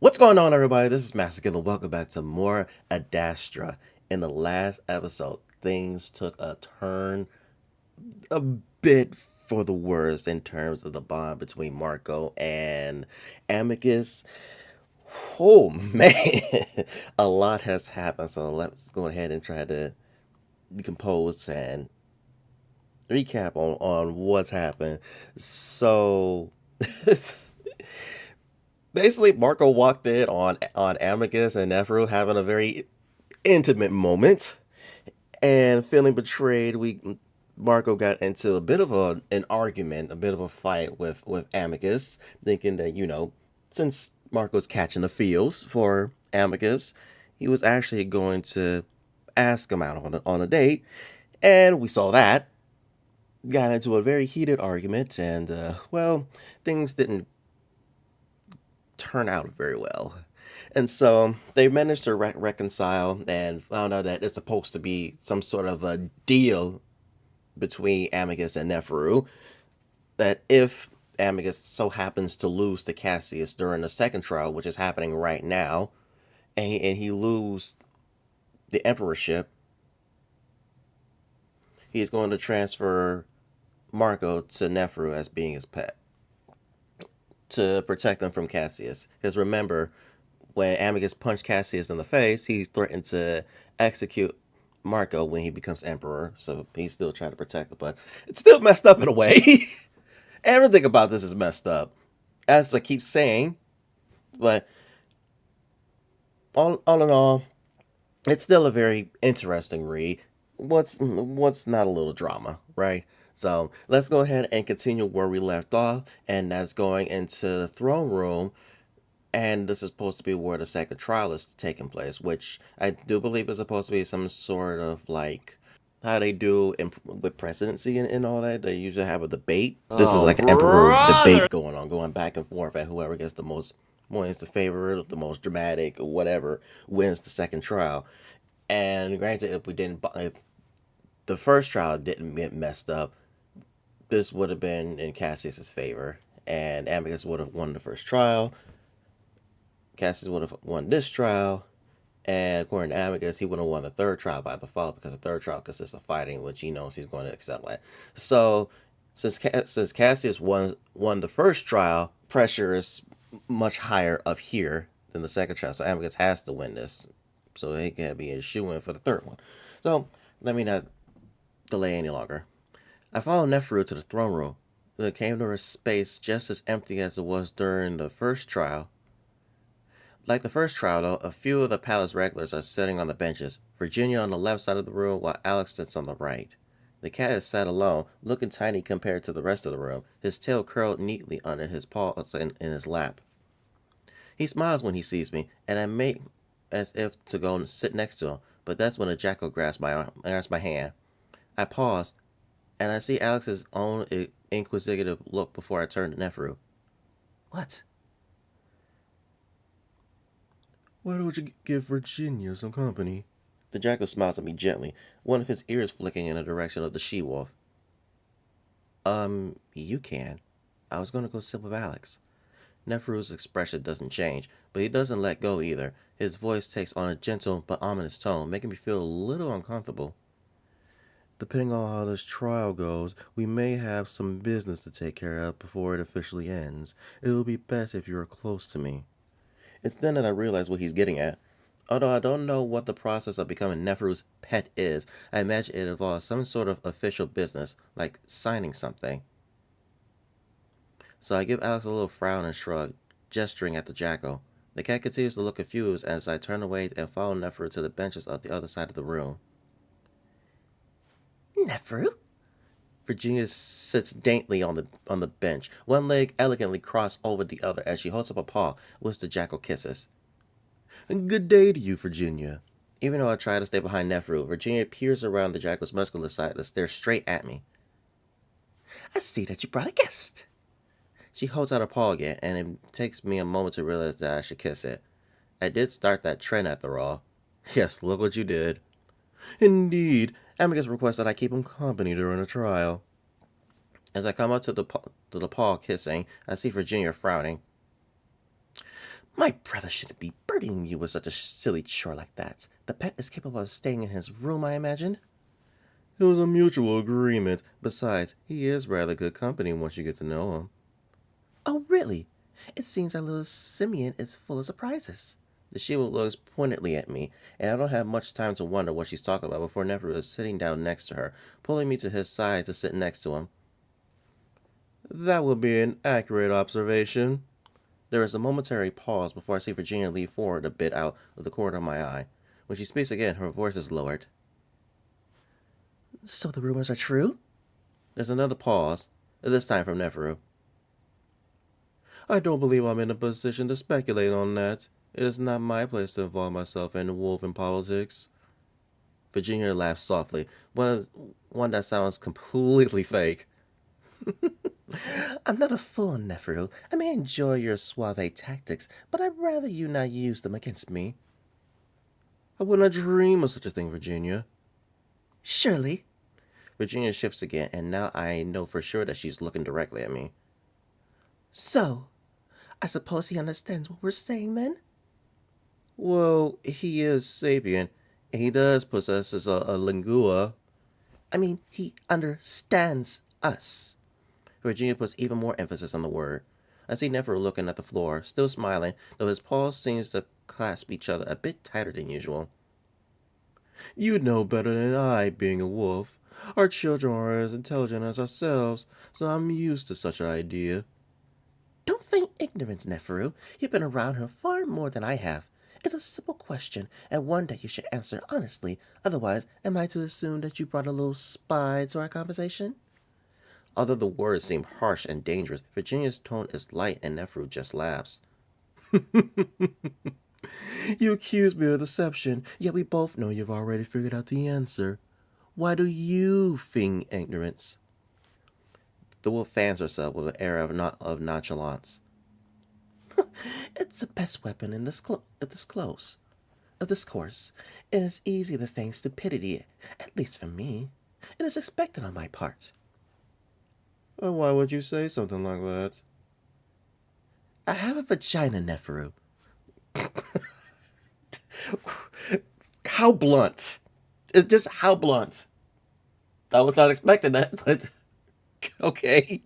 What's going on, everybody? This is masterguil, and welcome back to more Adastra. In the last episode, things took a turn a bit for the worse in terms of the bond between Marco and Amicus. Oh man, a lot has happened. So let's go ahead and try to decompose and recap on what's happened. So basically, Marco walked in on Amicus and Neferu having a very intimate moment, and feeling betrayed, we Marco got into a bit of an argument, a bit of a fight with Amicus, thinking that since Marco's catching the feels for Amicus, he was actually going to ask him out on a date, and we saw that. Got into a very heated argument, and things didn't turn out very well. And so they managed to reconcile and found out that it's supposed to be some sort of a deal between Amicus and Neferu. That if Amicus so happens to lose to Cassius during the second trial, which is happening right now, and he lose the emperorship, he's going to transfer Marco to Neferu as being his pet to protect them from Cassius. Because remember, when Amicus punched Cassius in the face, he threatened to execute Marco when he becomes emperor. So he's still trying to protect it, but it's still messed up in a way. Everything about this is messed up. As I keep saying, but all in all, it's still a very interesting read. What's not a little drama, right? So let's go ahead and continue where we left off, and that's going into the throne room. And this is supposed to be where the second trial is taking place, which I do believe is supposed to be some sort of like how they do with presidency and all that. They usually have a debate. This is like an emperor debate going on, going back and forth, and whoever gets the most wins the favorite, the most dramatic, or whatever, wins the second trial. And granted, if the first trial didn't get messed up, this would have been in Cassius's favor, and Amicus would have won the first trial. Cassius would have won this trial, and according to Amicus, he would have won the third trial by default because the third trial consists of fighting, which he knows he's going to excel at. So, since Cassius won the first trial, pressure is much higher up here than the second trial. So Amicus has to win this, so he can be a shoe-in for the third one. So let me not delay any longer. I followed Neferu to the throne room. It came to a space just as empty as it was during the first trial. Like the first trial, though, a few of the palace regulars are sitting on the benches, Virginia on the left side of the room while Alex sits on the right. The cat is sat alone, looking tiny compared to the rest of the room, his tail curled neatly under his paws in his lap. He smiles when he sees me, and I make as if to go and sit next to him, but that's when a jackal grabs my hand. I pause, and I see Alex's own inquisitive look before I turn to Neferu. What? Why don't you give Virginia some company? The jackal smiles at me gently, one of his ears flicking in the direction of the she-wolf. You can. I was gonna go sit with Alex. Neferu's expression doesn't change, but he doesn't let go either. His voice takes on a gentle but ominous tone, making me feel a little uncomfortable. Depending on how this trial goes, we may have some business to take care of before it officially ends. It will be best if you are close to me. It's then that I realize what he's getting at. Although I don't know what the process of becoming Neferu's pet is, I imagine it involves some sort of official business, like signing something. So I give Alex a little frown and shrug, gesturing at the jackal. The cat continues to look confused as I turn away and follow Neferu to the benches on the other side of the room. Neferu? Virginia sits daintily on the bench, one leg elegantly crossed over the other as she holds up a paw, which the jackal kisses. Good day to you, Virginia. Even though I try to stay behind Neferu, Virginia peers around the jackal's muscular side to stare straight at me. I see that you brought a guest. She holds out her paw again, and it takes me a moment to realize that I should kiss it. I did start that trend after all. Yes, look what you did. Indeed, Amicus requests that I keep him company during the trial. As I come up to the paw kissing, I see Virginia frowning. My brother shouldn't be burdening you with such a silly chore like that. The pet is capable of staying in his room, I imagine. It was a mutual agreement. Besides, he is rather good company once you get to know him. Oh, really? It seems our little Simeon is full of surprises. The Shiva looks pointedly at me, and I don't have much time to wonder what she's talking about before Neferu is sitting down next to her, pulling me to his side to sit next to him. That would be an accurate observation. There is a momentary pause before I see Virginia lean forward a bit out of the corner of my eye. When she speaks again, her voice is lowered. So the rumors are true? There's another pause, this time from Neferu. I don't believe I'm in a position to speculate on that. It is not my place to involve myself in woven politics. Virginia laughs softly, one that sounds completely fake. I'm not a fool, Neferu. I may enjoy your suave tactics, but I'd rather you not use them against me. I would not dream of such a thing, Virginia. Surely. Virginia shifts again, and now I know for sure that she's looking directly at me. So, I suppose he understands what we're saying then? Well, he is sapient, and he does possess a lingua. I mean, he understands us. Virginia puts even more emphasis on the word. I see Neferu looking at the floor, still smiling, though his paws seem to clasp each other a bit tighter than usual. You'd know better than I, being a wolf. Our children are as intelligent as ourselves, so I'm used to such an idea. Don't feign ignorance, Neferu. You've been around her far more than I have. It's a simple question, and one that you should answer honestly. Otherwise, am I to assume that you brought a little spy to our conversation? Although the words seem harsh and dangerous, Virginia's tone is light and Neferu just laughs. You accuse me of deception, yet we both know you've already figured out the answer. Why do you feign ignorance? The wolf fans herself with an air of nonchalance. It's the best weapon in this discourse. It is easy to feign stupidity, at least for me. It is expected on my part. Why would you say something like that? I have a vagina, Neferu. How blunt? It's just how blunt. I was not expecting that, but okay.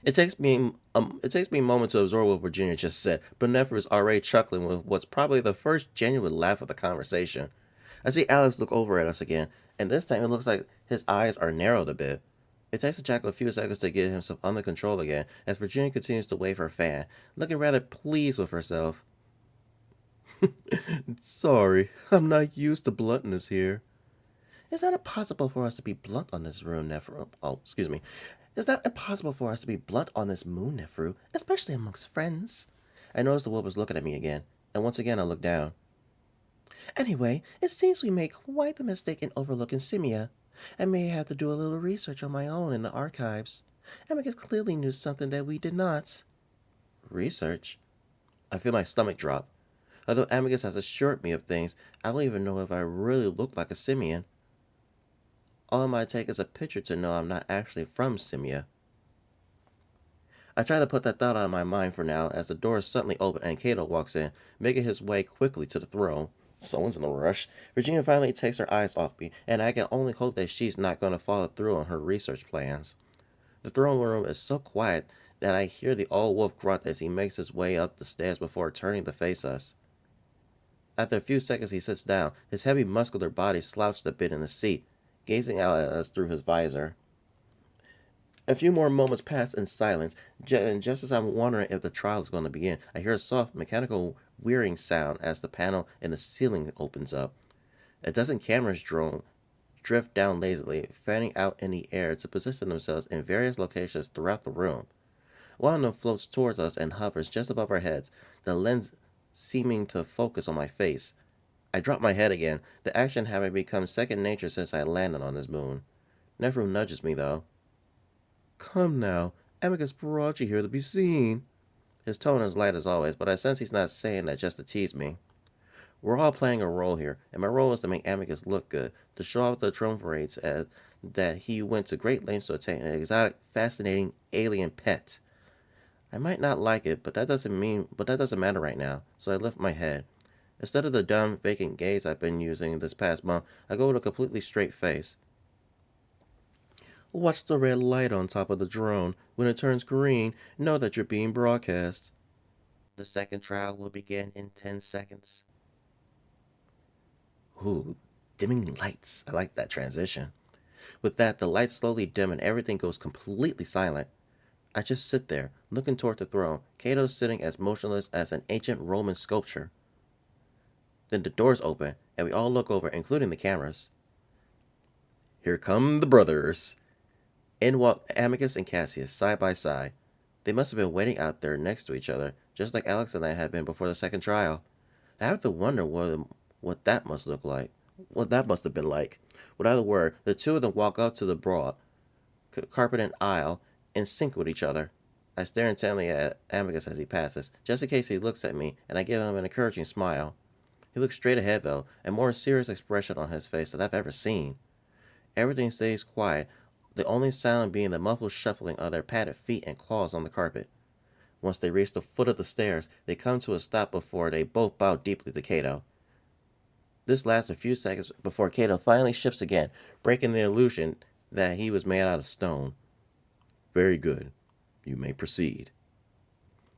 It takes me a moment to absorb what Virginia just said, but Nefer is already chuckling with what's probably the first genuine laugh of the conversation. I see Alex look over at us again, and this time it looks like his eyes are narrowed a bit. It takes Jack a few seconds to get himself under control again, as Virginia continues to wave her fan, looking rather pleased with herself. Sorry, I'm not used to bluntness here. Is that impossible for us to be blunt on this room, Neferu? Oh, excuse me. Is that impossible for us to be blunt on this moon, Neferu, especially amongst friends? I noticed the wolf was looking at me again, and once again I looked down. Anyway, it seems we made quite a mistake in overlooking Simia. I may have to do a little research on my own in the archives. Amicus clearly knew something that we did not. Research? I feel my stomach drop. Although Amicus has assured me of things, I don't even know if I really look like a simian. All it might take is a picture to know I'm not actually from Simia. I try to put that thought out of my mind for now as the door suddenly opens and Cato walks in, making his way quickly to the throne. Someone's in a rush. Virginia finally takes her eyes off me, and I can only hope that she's not going to follow through on her research plans. The throne room is so quiet that I hear the old wolf grunt as he makes his way up the stairs before turning to face us. After a few seconds he sits down, his heavy muscular body slouched a bit in the seat, gazing out at us through his visor. A few more moments pass in silence, and just as I'm wondering if the trial is going to begin, I hear a soft, mechanical whirring sound as the panel in the ceiling opens up. A dozen cameras drift down lazily, fanning out in the air to position themselves in various locations throughout the room. One of them floats towards us and hovers just above our heads, the lens seeming to focus on my face. I drop my head again, the action having become second nature since I landed on this moon. Neferu nudges me, though. Come now, Amicus brought you here to be seen. His tone is light as always, but I sense he's not saying that just to tease me. We're all playing a role here, and my role is to make Amicus look good, to show off the triumvirates that he went to great lengths to attain an exotic, fascinating alien pet. I might not like it, but that doesn't matter right now. So I lift my head. Instead of the dumb, vacant gaze I've been using this past month, I go with a completely straight face. Watch the red light on top of the drone. When it turns green, know that you're being broadcast. The second trial will begin in 10 seconds. Ooh, dimming lights. I like that transition. With that, the lights slowly dim and everything goes completely silent. I just sit there, looking toward the throne, Cato sitting as motionless as an ancient Roman sculpture. Then the doors open, and we all look over, including the cameras. Here come the brothers. In walk Amicus and Cassius, side by side. They must have been waiting out there next to each other, just like Alex and I had been before the second trial. I have to wonder what that must look like. What that must have been like. Without a word, the two of them walk up to the broad, carpeted aisle, in sync with each other. I stare intently at Amicus as he passes, just in case he looks at me, and I give him an encouraging smile. He looks straight ahead, though, a more serious expression on his face than I've ever seen. Everything stays quiet, the only sound being the muffled shuffling of their padded feet and claws on the carpet. Once they reach the foot of the stairs, they come to a stop before they both bow deeply to Cato. This lasts a few seconds before Cato finally shifts again, breaking the illusion that he was made out of stone. Very good. You may proceed.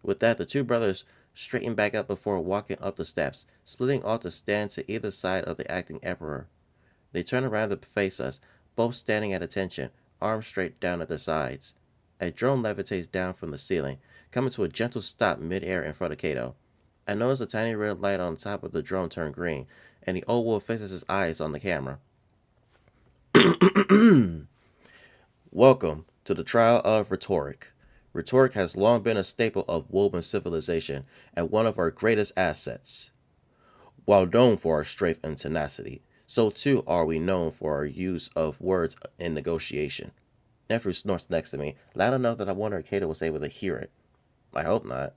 With that, the two brothers straighten back up before walking up the steps, splitting off to stand to either side of the acting emperor. They turn around to face us, both standing at attention, arms straight down at their sides. A drone levitates down from the ceiling, coming to a gentle stop mid-air in front of Cato. I notice a tiny red light on top of the drone turn green, and the old wolf fixes his eyes on the camera. Welcome to the trial of rhetoric. Rhetoric has long been a staple of woven civilization and one of our greatest assets. While known for our strength and tenacity, so too are we known for our use of words in negotiation. Nephew snorts next to me, loud enough that I wonder if Cato was able to hear it. I hope not.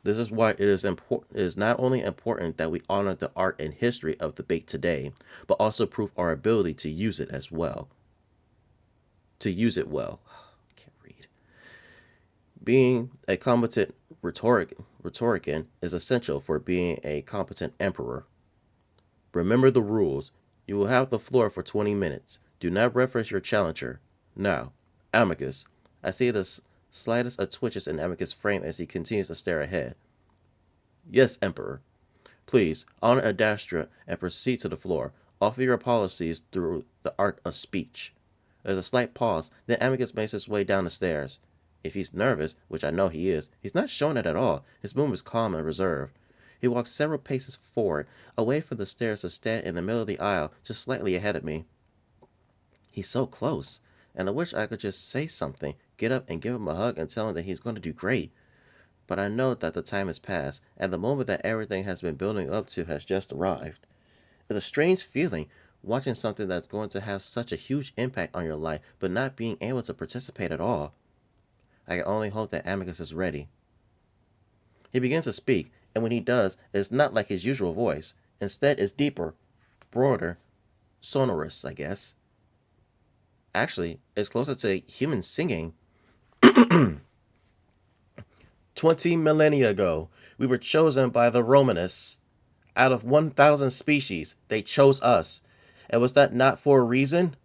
This is why it is not only important that we honor the art and history of debate today, but also prove our ability to use it as well. To use it well. I can't read. Being a competent rhetorician is essential for being a competent emperor. Remember the rules. You will have the floor for 20 minutes. Do not reference your challenger. Now, Amicus. I see the slightest of twitches in Amicus' frame as he continues to stare ahead. Yes, Emperor. Please, honor Adastra and proceed to the floor. Offer your policies through the art of speech. There's a slight pause, then Amicus makes his way down the stairs. If he's nervous, which I know he is, he's not showing it at all. His movement is calm and reserved. He walks several paces forward, away from the stairs to stand in the middle of the aisle, just slightly ahead of me. He's so close, and I wish I could just say something, get up and give him a hug and tell him that he's going to do great. But I know that the time has passed, and the moment that everything has been building up to has just arrived. It's a strange feeling, watching something that's going to have such a huge impact on your life, but not being able to participate at all. I can only hope that Amicus is ready. He begins to speak, and when he does, it's not like his usual voice. Instead, it's deeper, broader, sonorous, I guess. Actually, it's closer to human singing. 20 millennia ago, we were chosen by the Romanists. Out of 1,000 species, they chose us. And was that not for a reason?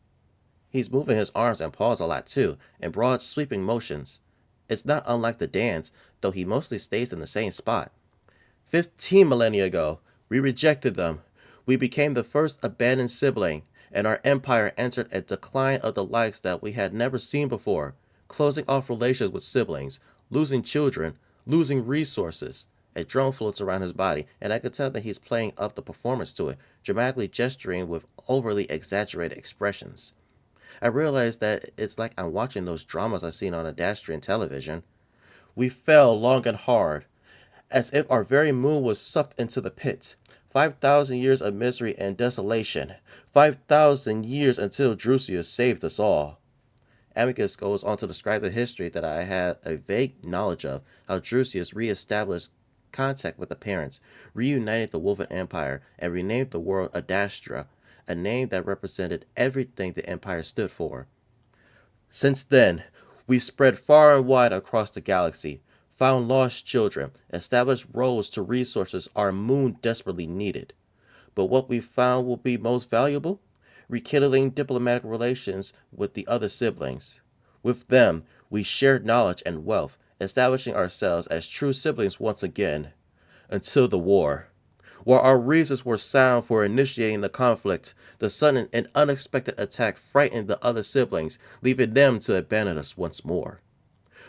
He's moving his arms and paws a lot too, in broad sweeping motions. It's not unlike the dance, though he mostly stays in the same spot. 15 millennia ago, we rejected them. We became the first abandoned sibling, and our empire entered a decline of the likes that we had never seen before, closing off relations with siblings, losing children, losing resources. A drone floats around his body, and I could tell that he's playing up the performance to it, dramatically gesturing with overly exaggerated expressions. I realize that it's like I'm watching those dramas I've seen on Adastrian television. We fell long and hard, as if our very moon was sucked into the pit. 5,000 years of misery and desolation. 5,000 years until Drusius saved us all. Amicus goes on to describe the history that I had a vague knowledge of, how Drusius re-established contact with the parents, reunited the Wolven Empire, and renamed the world Adastra, a name that represented everything the Empire stood for. Since then, we've spread far and wide across the galaxy, found lost children, established roads to resources our moon desperately needed. But what we found will be most valuable? Rekindling diplomatic relations with the other siblings. With them, we shared knowledge and wealth, establishing ourselves as true siblings once again. Until the war. While our reasons were sound for initiating the conflict, the sudden and unexpected attack frightened the other siblings, leaving them to abandon us once more.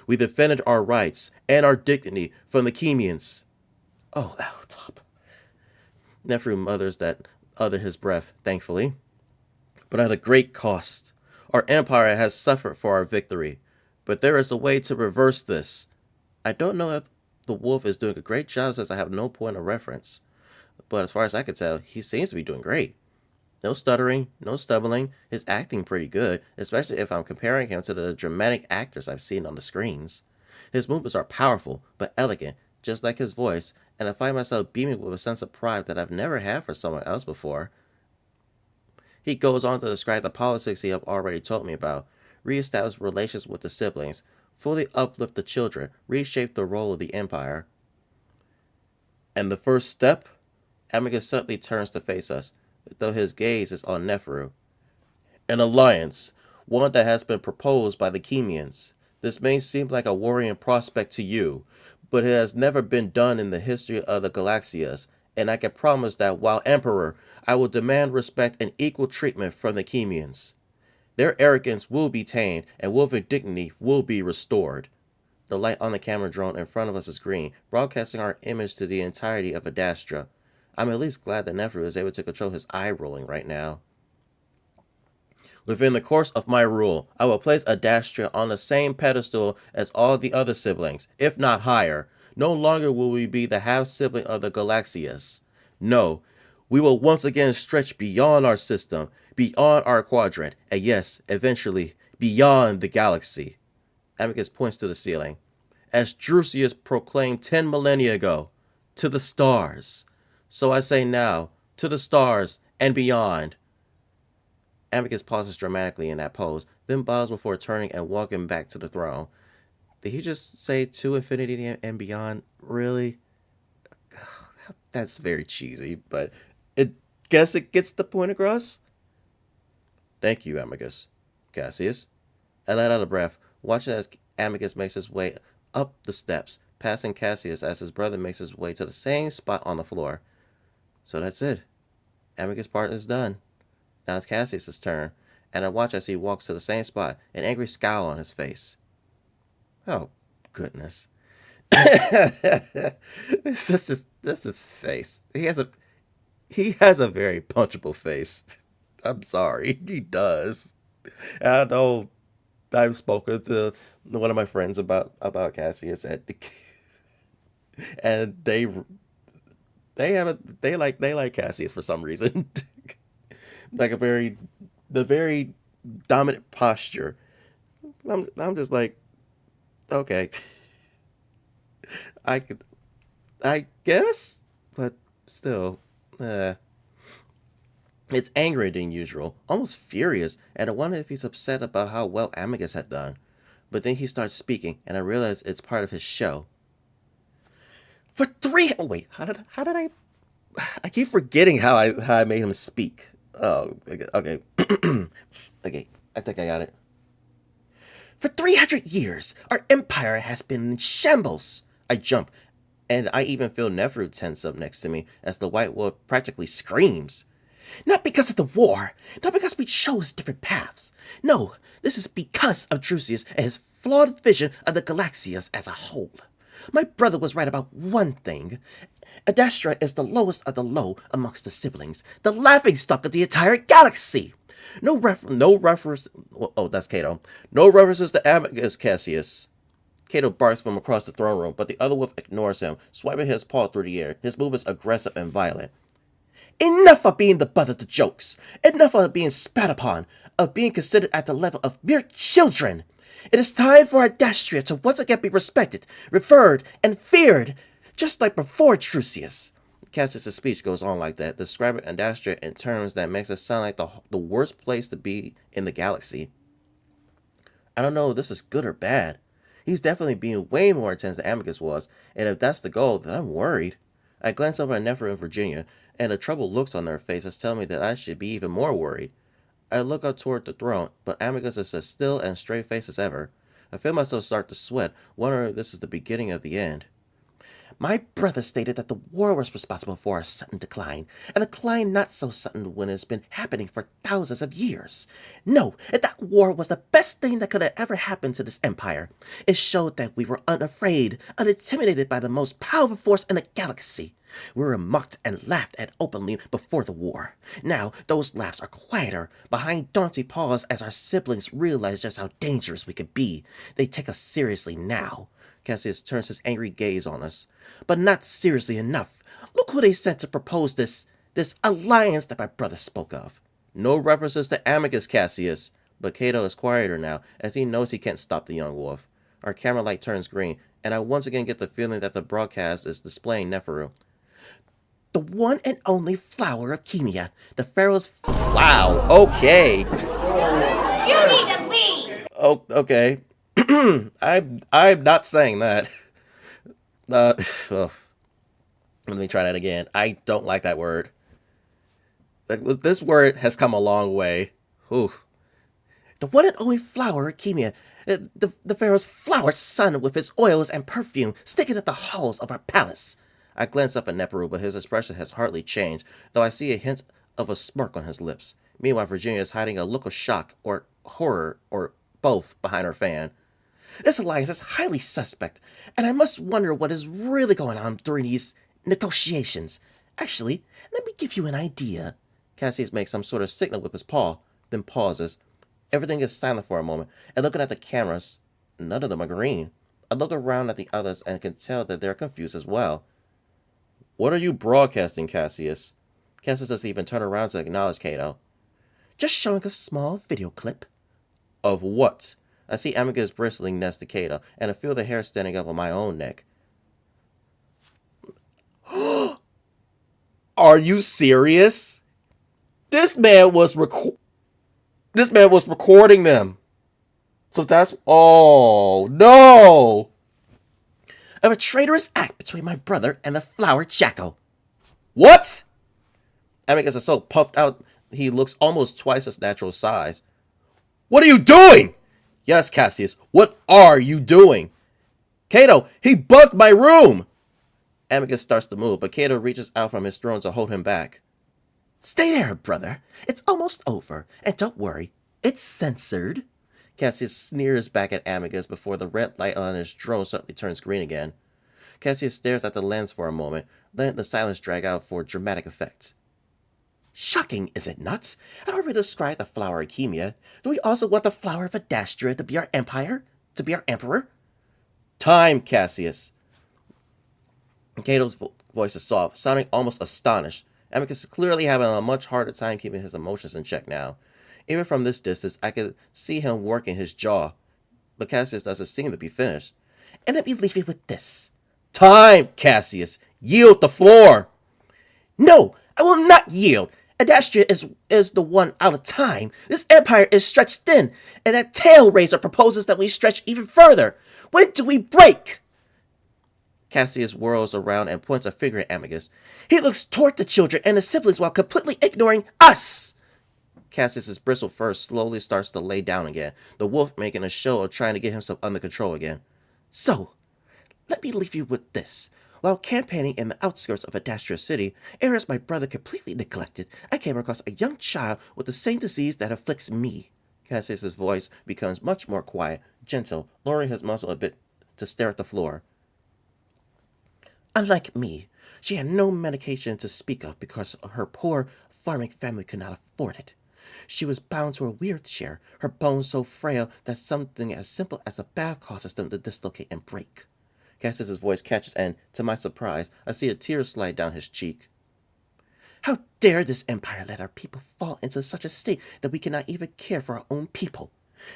We defended our rights and our dignity from the Chemians. Oh, top. Nephew mutters that under his breath, thankfully. But at a great cost. Our empire has suffered for our victory. But there is a way to reverse this. I don't know if the wolf is doing a great job since I have no point of reference. But as far as I can tell, he seems to be doing great. No stuttering, no stumbling, his acting pretty good, especially if I'm comparing him to the dramatic actors I've seen on the screens. His movements are powerful, but elegant, just like his voice, and I find myself beaming with a sense of pride that I've never had for someone else before. He goes on to describe the politics he had already told me about, reestablish relations with the siblings, fully uplift the children, reshape the role of the empire. And the first step? Amicus suddenly turns to face us, though his gaze is on Neferu. An alliance, one that has been proposed by the Chemians. This may seem like a worrying prospect to you, but it has never been done in the history of the Galaxias, and I can promise that while Emperor, I will demand respect and equal treatment from the Chemians. Their arrogance will be tamed, and wolven dignity will be restored. The light on the camera drone in front of us is green, broadcasting our image to the entirety of Adastra. I'm at least glad that Neferu is able to control his eye rolling right now. Within the course of my rule, I will place Adastra on the same pedestal as all the other siblings, if not higher. No longer will we be the half-sibling of the Galaxias. No, we will once again stretch beyond our system, beyond our quadrant, and yes, eventually, beyond the galaxy. Amicus points to the ceiling. As Drusius proclaimed 10 millennia ago, to the stars. So I say now, to the stars and beyond. Amicus pauses dramatically in that pose, then bows before turning and walking back to the throne. Did he just say to infinity and beyond? Really? That's very cheesy, but I guess it gets the point across. Thank you, Amicus. Cassius. I let out a breath, watching as Amicus makes his way up the steps, passing Cassius as his brother makes his way to the same spot on the floor. So that's it. Amicus' part is done. Now it's Cassius' turn, and I watch as he walks to the same spot, an angry scowl on his face. Oh, goodness. This is his face. He has a very punchable face. I'm sorry, he does. I know I've spoken to one of my friends about Cassius and they like Cassius for some reason. Like the very dominant posture. I'm just like, okay. I guess, but still, it's angrier than usual, almost furious, and I wonder if he's upset about how well Amicus had done. But then he starts speaking, and I realize it's part of his show. Oh wait, how did I keep forgetting how I made him speak. Oh, okay. Okay, I think I got it. For 300 years, our empire has been in shambles. I jump, and I even feel Neferu tense up next to me as the White Wolf practically screams. Not because of the war, not because we chose different paths. No, this is because of Drusius and his flawed vision of the Galaxias as a whole. My brother was right about one thing. Adastra is the lowest of the low amongst the siblings, the laughingstock of the entire galaxy. No reference. Oh, that's Cato. No references to Amicus, Cassius. Cato barks from across the throne room, but the other wolf ignores him, swiping his paw through the air, his movements aggressive and violent. Enough of being the butt of the jokes. Enough of being spat upon, of being considered at the level of mere children. It is time for Adastra to once again be respected, revered, and feared, just like before Drusius. Cassius' speech goes on like that, describing Adastra in terms that makes it sound like the worst place to be in the galaxy. I don't know if this is good or bad. He's definitely being way more intense than Amicus was, and if that's the goal, then I'm worried. I glance over at Nefer and Virginia, and the troubled looks on their faces tell me that I should be even more worried. I look up toward the throne, but Amicus is as still and straight-faced as ever. I feel myself start to sweat, wondering if this is the beginning of the end. My brother stated that the war was responsible for our sudden decline, a decline not so sudden when it's been happening for thousands of years. No, that war was the best thing that could have ever happened to this empire. It showed that we were unafraid, unintimidated by the most powerful force in the galaxy. We were mocked and laughed at openly before the war. Now, those laughs are quieter, behind daunting paws as our siblings realize just how dangerous we could be. They take us seriously now. Cassius turns his angry gaze on us. But not seriously enough. Look who they sent to propose this alliance that my brother spoke of. No references to Amicus, Cassius. But Cato is quieter now, as he knows he can't stop the young wolf. Our camera light turns green, and I once again get the feeling that the broadcast is displaying Neferu. The one and only flower of Chemia. The Pharaoh's... Wow, okay. You need to leave! Oh, okay. I'm not saying that. Ugh. Let me try that again. I don't like that word. This word has come a long way. Oof. The one and only flower of Chemia. The Pharaoh's flower son with its oils and perfume sticking at the halls of our palace. I glance up at Neferu, but his expression has hardly changed, though I see a hint of a smirk on his lips. Meanwhile, Virginia is hiding a look of shock or horror or both behind her fan. This alliance is highly suspect, and I must wonder what is really going on during these negotiations. Actually, let me give you an idea. Cassius makes some sort of signal with his paw, then pauses. Everything is silent for a moment, and looking at the cameras, none of them are green. I look around at the others and can tell that they're confused as well. What are you broadcasting, Cassius? Cassius doesn't even turn around to acknowledge Cato. Just showing a small video clip. Of what? I see Amicus bristling next to Cato, and I feel the hair standing up on my own neck. Are you serious? This man was recording them. So that's... Oh, no! Of a traitorous act between my brother and the flower Jacko. What? Amicus is so puffed out, he looks almost twice his natural size. What are you doing? Yes, Cassius, what are you doing? Cato, he bugged my room! Amicus starts to move, but Cato reaches out from his throne to hold him back. Stay there, brother. It's almost over. And don't worry, it's censored. Cassius sneers back at Amicus before the red light on his drone suddenly turns green again. Cassius stares at the lens for a moment, letting the silence drag out for dramatic effect. Shocking, is it not? I already described the flower of Chemia. Do we also want the flower of Adastra to be our empire? To be our emperor? Time, Cassius. Cato's voice is soft, sounding almost astonished. Amicus is clearly having a much harder time keeping his emotions in check now. Even from this distance, I could see him working his jaw. But Cassius doesn't seem to be finished. And let me leave you with this. Time, Cassius! Yield the floor! No, I will not yield! Adastra is the one out of time. This empire is stretched thin, and that tail raiser proposes that we stretch even further. When do we break? Cassius whirls around and points a finger at Amicus. He looks toward the children and the siblings while completely ignoring us. Cassius's bristled fur slowly starts to lay down again, the wolf making a show of trying to get himself under control again. So, let me leave you with this. While campaigning in the outskirts of Adastra City, areas my brother completely neglected, I came across a young child with the same disease that afflicts me. Cassius's voice becomes much more quiet, gentle, lowering his muzzle a bit to stare at the floor. Unlike me, she had no medication to speak of because her poor farming family could not afford it. She was bound to a wheelchair, her bones so frail that something as simple as a bath causes them to dislocate and break. Cassius's voice catches, and, to my surprise, I see a tear slide down his cheek. How dare this empire let our people fall into such a state that we cannot even care for our own people?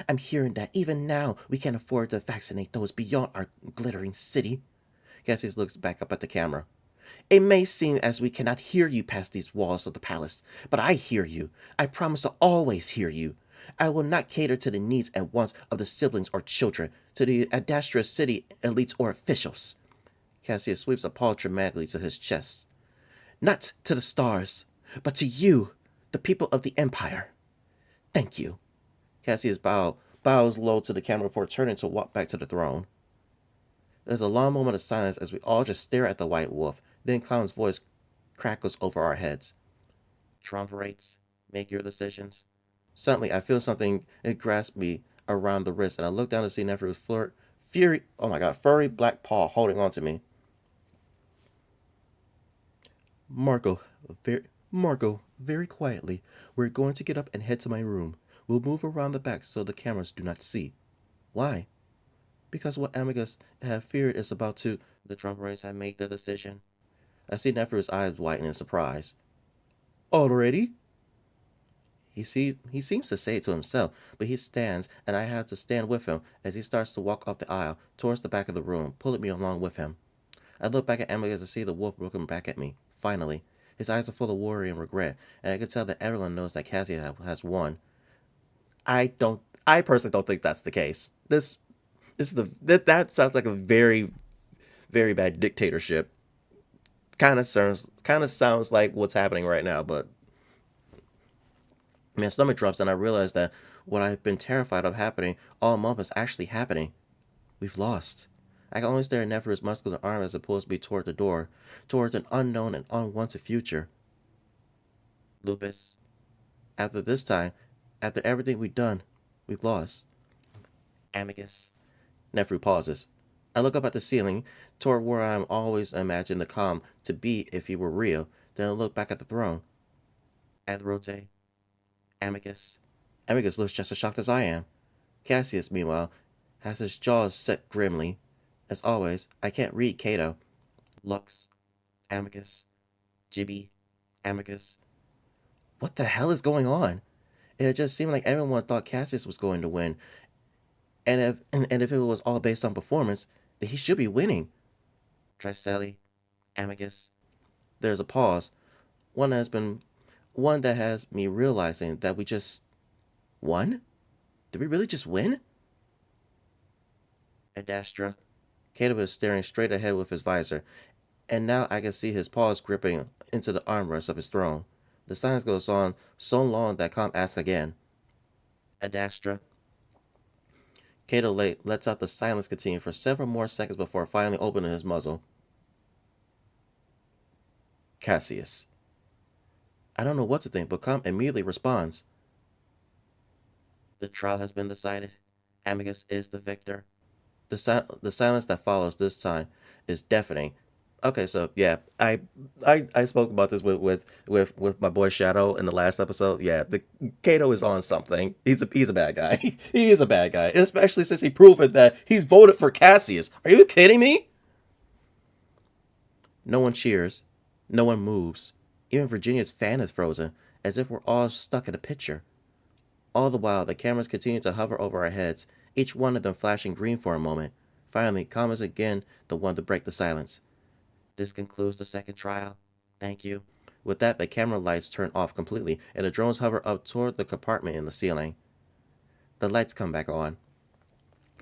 I'm hearing that even now we can't afford to vaccinate those beyond our glittering city. Cassius looks back up at the camera. It may seem as we cannot hear you past these walls of the palace, but I hear you. I promise to always hear you. I will not cater to the needs and wants of the siblings or children, to the Adastra city elites or officials. Cassius sweeps a paw dramatically to his chest. Not to the stars, but to you, the people of the Empire. Thank you. Cassius bows low to the camera before turning to walk back to the throne. There's a long moment of silence as we all just stare at the white wolf. Then Clown's voice crackles over our heads. Triumvirates, make your decisions. Suddenly, I feel something grasp me around the wrist, and I look down to see Nephew's furry black paw holding on to me. Marco, very quietly, we're going to get up and head to my room. We'll move around the back so the cameras do not see. Why? Because what Amicus had feared is about to. The Trumpers have made the decision. I see Nephew's eyes widen in surprise. Already? He seems to say it to himself, but he stands, and I have to stand with him as he starts to walk up the aisle towards the back of the room, pulling me along with him. I look back at Amicus to see the wolf looking back at me. Finally, his eyes are full of worry and regret, and I can tell that everyone knows that Cassie has won. I personally don't think that's the case. That sounds like a very, very bad dictatorship. Kind of sounds like what's happening right now, but my stomach drops and I realize that what I've been terrified of happening all month is actually happening. We've lost. I can only stare at Nefer's muscular arm as it pulls me toward the door, towards an unknown and unwanted future. Lupus. After everything we've done, we've lost. Amicus. Neferu pauses. I look up at the ceiling, toward where I'm always imagined the calm to be if he were real, then I look back at the throne. Adrote. Amicus. Amicus looks just as shocked as I am. Cassius, meanwhile, has his jaws set grimly. As always, I can't read Cato. Lux. Amicus. Gibby. Amicus. What the hell is going on? It just seemed like everyone thought Cassius was going to win. And if it was all based on performance, then he should be winning. Tricelli. Amicus. There's a pause. One that has me realizing that we just won? Did we really just win? Adastra. Caleb is staring straight ahead with his visor, and now I can see his paws gripping into the armrest of his throne. The silence goes on so long that Calm asks again. Adastra. Cato lets out the silence continue for several more seconds before finally opening his muzzle. Cassius. I don't know what to think, but Calm immediately responds. The trial has been decided. Amicus is the victor. The silence that follows this time is deafening. Okay, so yeah, I spoke about this with my boy Shadow in the last episode. Yeah, the Kato is on something. He's a bad guy. He is a bad guy, especially since he proved that he's voted for Cassius. Are you kidding me? No one cheers. No one moves. Even Virginia's fan is frozen, as if we're all stuck in a picture. All the while, the cameras continue to hover over our heads, each one of them flashing green for a moment. Finally, Calm is again the one to break the silence. This concludes the second trial. Thank you. With that, the camera lights turn off completely, and the drones hover up toward the compartment in the ceiling. The lights come back on.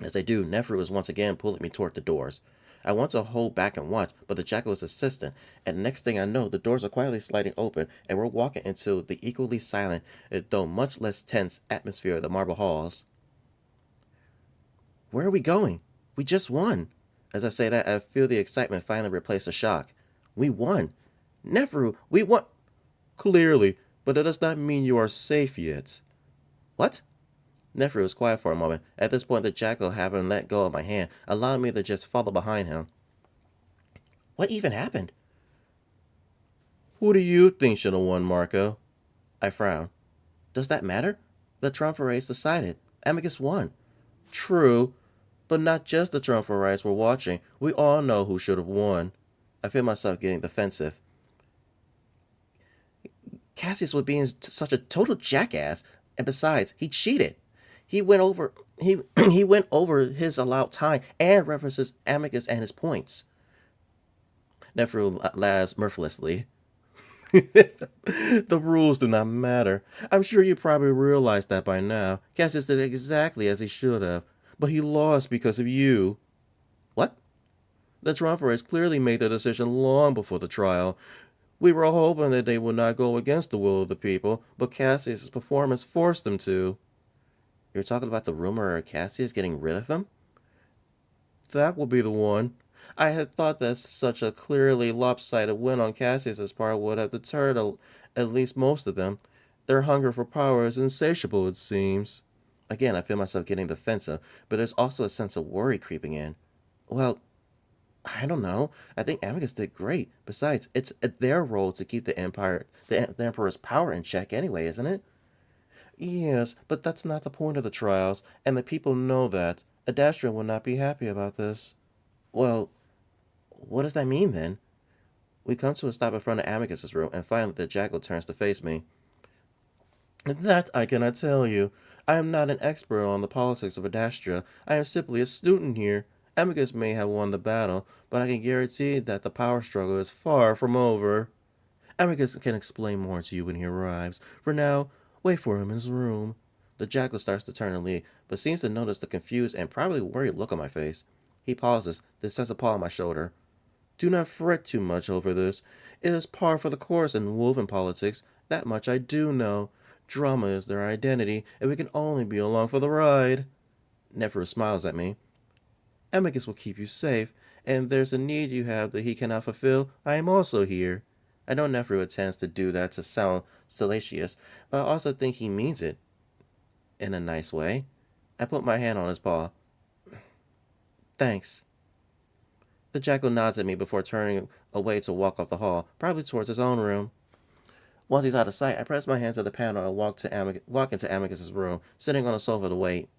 As they do, Neferu is once again pulling me toward the doors. I want to hold back and watch, but the jackal is insistent, and next thing I know, the doors are quietly sliding open, and we're walking into the equally silent, though much less tense, atmosphere of the marble halls. Where are we going? We just won. As I say that, I feel the excitement finally replace the shock. We won. Neferu, we won. Clearly, but that does not mean you are safe yet. What? Neferu was quiet for a moment. At this point, the jackal, having let go of my hand, allowed me to just follow behind him. What even happened? Who do you think should have won, Marco? I frowned. Does that matter? The Triumvirates decided. Amicus won. True, but not just the Triumvirates were watching. We all know who should have won. I feel myself getting defensive. Cassius was being such a total jackass, and besides, he cheated. He went over he went over his allowed time and references Amicus and his points. Neferu laughs mirthlessly. The rules do not matter. I'm sure you probably realized that by now. Cassius did exactly as he should have, but he lost because of you. What? The triumvirs clearly made the decision long before the trial. We were hoping that they would not go against the will of the people, but Cassius' performance forced them to. You're talking about the rumor of Cassius getting rid of him? That will be the one. I had thought that such a clearly lopsided win on Cassius's part would have deterred at least most of them. Their hunger for power is insatiable, it seems. Again, I feel myself getting defensive, but there's also a sense of worry creeping in. Well, I don't know. I think Amicus did great. Besides, it's their role to keep the Emperor's power in check anyway, isn't it? Yes, but that's not the point of the trials, and the people know that. Adastra will not be happy about this. Well, what does that mean then? We come to a stop in front of Amicus's room, and finally the jackal turns to face me. That I cannot tell you. I am not an expert on the politics of Adastra. I am simply a student here. Amicus may have won the battle, but I can guarantee that the power struggle is far from over. Amicus can explain more to you when he arrives. For now, wait for him in his room. The jackal starts to turn and leave, but seems to notice the confused and probably worried look on my face. He pauses, then sets a paw on my shoulder. Do not fret too much over this. It is par for the course in woven politics. That much I do know. Drama is their identity, and we can only be along for the ride. Neferu smiles at me. Amicus will keep you safe, and if there's a need you have that he cannot fulfill, I am also here. I know Neferu intends to do that to sound salacious, but I also think he means it in a nice way. I put my hand on his paw. Thanks. The jackal nods at me before turning away to walk up the hall, probably towards his own room. Once he's out of sight, I press my hand to the panel and walk into Amicus's room, sitting on a sofa to wait.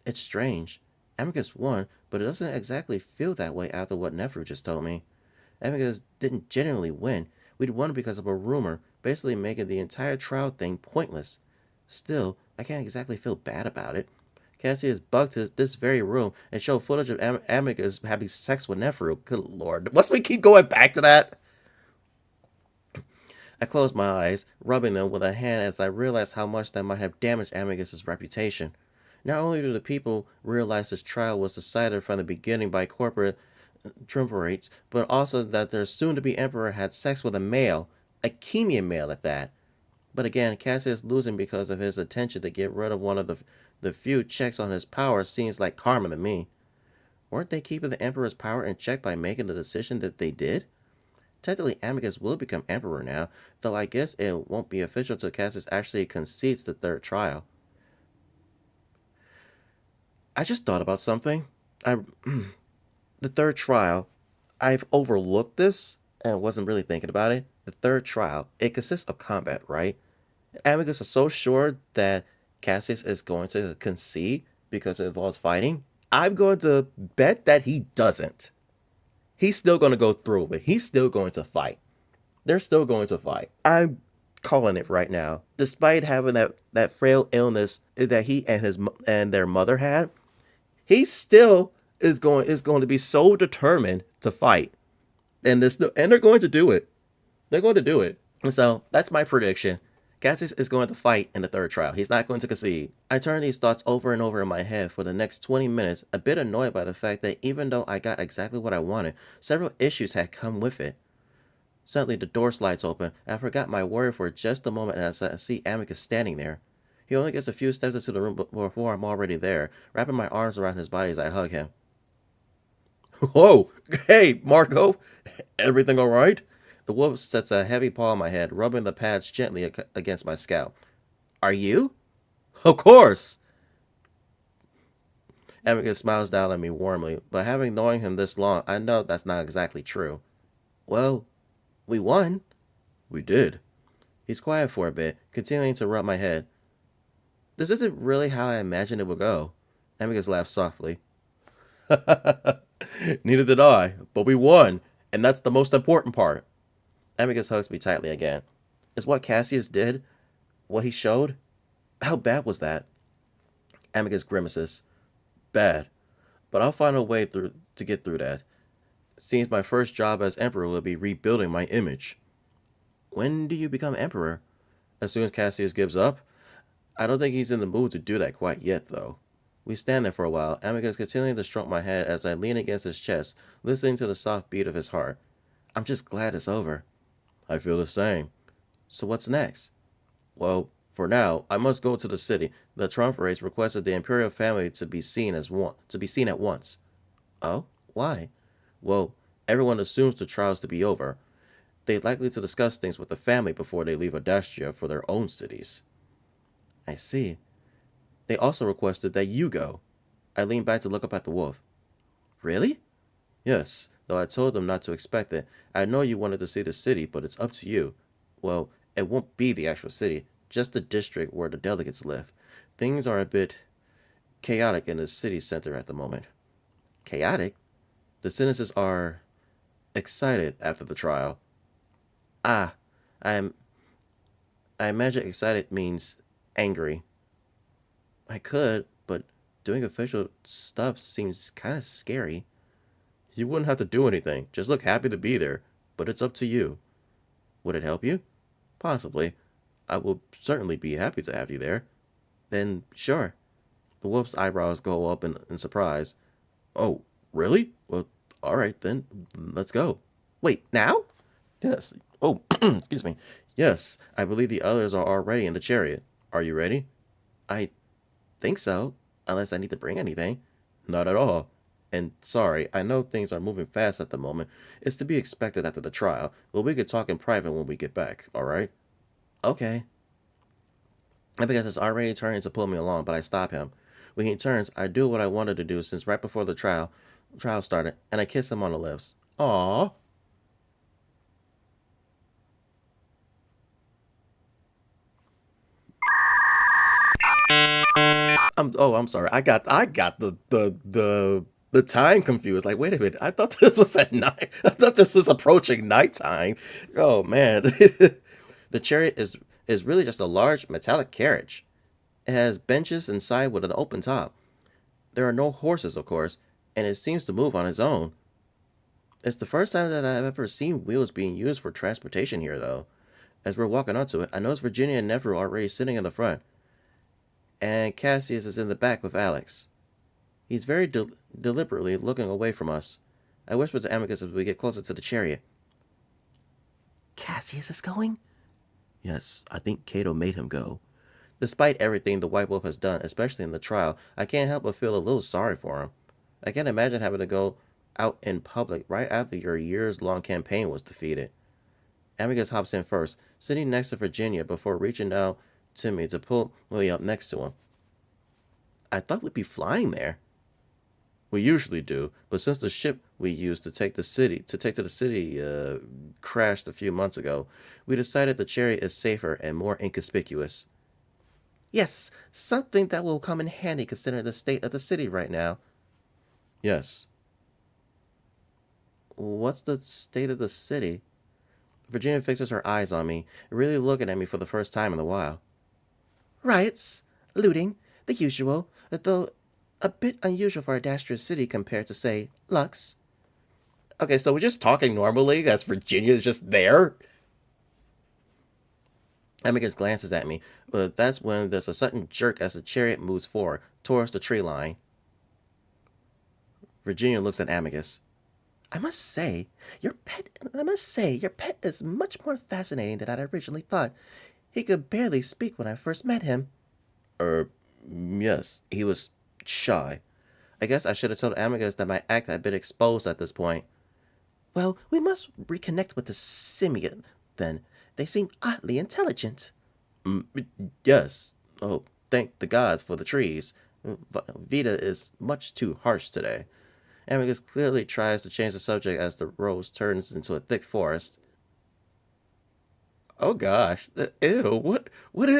It's strange. Amicus won, but it doesn't exactly feel that way after what Neferu just told me. Amicus didn't genuinely win. We'd won because of a rumor, basically making the entire trial thing pointless. Still, I can't exactly feel bad about it. Cassius bugged this very room and showed footage of Amicus having sex with Neferu. Good lord. Must we keep going back to that? I closed my eyes, rubbing them with a hand as I realized how much that might have damaged Amicus's reputation. Not only do the people realize this trial was decided from the beginning by corporate triumvirates, but also that their soon-to-be emperor had sex with a male, a Chemian male at that. But again, Cassius losing because of his attention to get rid of one of the few checks on his power seems like karma to me. Weren't they keeping the emperor's power in check by making the decision that they did? Technically, Amicus will become emperor now, though I guess it won't be official till Cassius actually concedes the third trial. I just thought about something. I the third trial. I've overlooked this and wasn't really thinking about it. The third trial, it consists of combat, right? Amicus is so sure that Cassius is going to concede because it involves fighting. I'm going to bet that he doesn't. He's still going to go through with it. He's still going to fight. They're still going to fight. I'm calling it right now. Despite having that frail illness that he and his and their mother had, he still is going to be so determined to fight, and they're going to do it. They're going to do it. And so that's my prediction. Cassius is going to fight in the third trial. He's not going to concede. I turn these thoughts over and over in my head for the next 20 minutes, a bit annoyed by the fact that even though I got exactly what I wanted, several issues had come with it. Suddenly the door slides open, and I forgot my worry for just a moment as I see Amicus standing there. He only gets a few steps into the room before I'm already there, wrapping my arms around his body as I hug him. Whoa! Hey, Marco! Everything alright? The wolf sets a heavy paw on my head, rubbing the pads gently against my scalp. Are you? Of course! Amicus smiles down at me warmly, but having known him this long, I know that's not exactly true. Well, we won. We did. He's quiet for a bit, continuing to rub my head. This isn't really how I imagined it would go. Amicus laughs softly. Neither did I, but we won, and that's the most important part. Amicus hugs me tightly again. Is what Cassius did, what he showed? How bad was that? Amicus grimaces. Bad, but I'll find a way to get through that. Seems my first job as emperor will be rebuilding my image. When do you become emperor? As soon as Cassius gives up? I don't think he's in the mood to do that quite yet, though. We stand there for a while, Amicus continuing to stroke my head as I lean against his chest, listening to the soft beat of his heart. I'm just glad it's over. I feel the same. So what's next? Well, for now, I must go to the city. The Triumvirates requested the imperial family to be seen at once. Oh? Why? Well, everyone assumes the trials to be over. They're likely to discuss things with the family before they leave Adastra for their own cities. I see. They also requested that you go. I leaned back to look up at the wolf. Really? Yes, though I told them not to expect it. I know you wanted to see the city, but it's up to you. Well, it won't be the actual city, just the district where the delegates live. Things are a bit chaotic in the city center at the moment. Chaotic? The citizens are excited after the trial. Ah, I'm. I imagine excited means angry. I could, but doing official stuff seems kind of scary. You wouldn't have to do anything. Just look happy to be there. But it's up to you. Would it help you? Possibly. I will certainly be happy to have you there. Then, sure. The wolf's eyebrows go up in surprise. Oh, really? Well, alright then. Let's go. Wait, now? Yes. Oh, excuse me. Yes, I believe the others are already in the chariot. Are you ready? I think so. Unless I need to bring anything. Not at all. And sorry, I know things are moving fast at the moment. It's to be expected after the trial, but we could talk in private when we get back, alright? Okay. I guess it's already turning to pull me along, but I stop him. When he turns, I do what I wanted to do since right before the trial started, and I kiss him on the lips. Aww. I'm sorry. I got the time confused. Like, wait a minute. I thought this was at night. I thought this was approaching nighttime. Oh man. The chariot is really just a large metallic carriage. It has benches inside with an open top. There are no horses, of course, and it seems to move on its own. It's the first time that I've ever seen wheels being used for transportation here, though. As we're walking onto it, I notice Virginia and Neveru already sitting in the front, and Cassius is in the back with Alex. He's very deliberately looking away from us. I whisper to Amicus as we get closer to the chariot. Cassius is going? Yes, I think Cato made him go. Despite everything the White Wolf has done, especially in the trial, I can't help but feel a little sorry for him. I can't imagine having to go out in public right after your years-long campaign was defeated. Amicus hops in first, sitting next to Virginia before reaching out to me to pull me up next to him. I thought we'd be flying there. We usually do, but since the ship we used to take to the city crashed a few months ago, we decided the chariot is safer and more inconspicuous. Yes, something that will come in handy considering the state of the city right now. Yes. What's the state of the city? Virginia fixes her eyes on me, really looking at me for the first time in a while. Riots, looting, the usual, though a bit unusual for Adastra City compared to, say, Lux. Okay, so we're just talking normally as Virginia is just there? Amicus glances at me, but that's when there's a sudden jerk as the chariot moves forward, towards the tree line. Virginia looks at Amicus. I must say, your pet is much more fascinating than I'd originally thought. He could barely speak when I first met him. Er, yes, he was shy. I guess I should have told Amicus that my act had been exposed at this point. Well, we must reconnect with the simian, then. They seem oddly intelligent. Yes. Oh, thank the gods for the trees. Vita is much too harsh today. Amicus clearly tries to change the subject as the rose turns into a thick forest. Oh gosh. Ew, what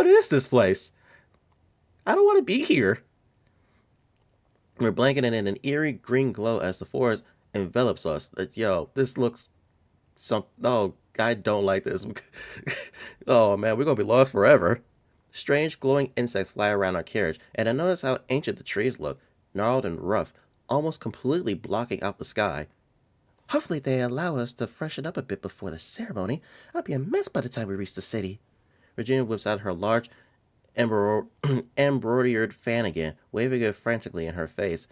is this place? I don't want to be here. We're blanketed in an eerie green glow as the forest envelops us. Yo, this looks oh, I don't like this. Oh man, we're gonna be lost forever. Strange glowing insects fly around our carriage, and I notice how ancient the trees look, gnarled and rough, almost completely blocking out the sky. Hopefully they allow us to freshen up a bit before the ceremony. I'll be a mess by the time we reach the city. Virginia whips out her large embroidered fan again, waving it frantically in her face.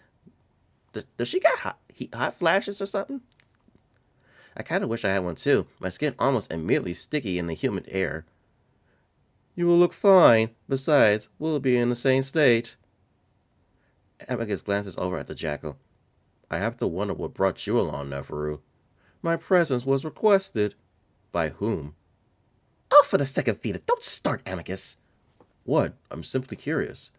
Does she got hot flashes or something? I kind of wish I had one too. My skin almost immediately sticky in the humid air. You will look fine. Besides, we'll be in the same state. Amicus glances over at the jackal. I have to wonder what brought you along, Neferu. My presence was requested. By whom? Oh, for the second Vita, don't start, Amicus. What? I'm simply curious.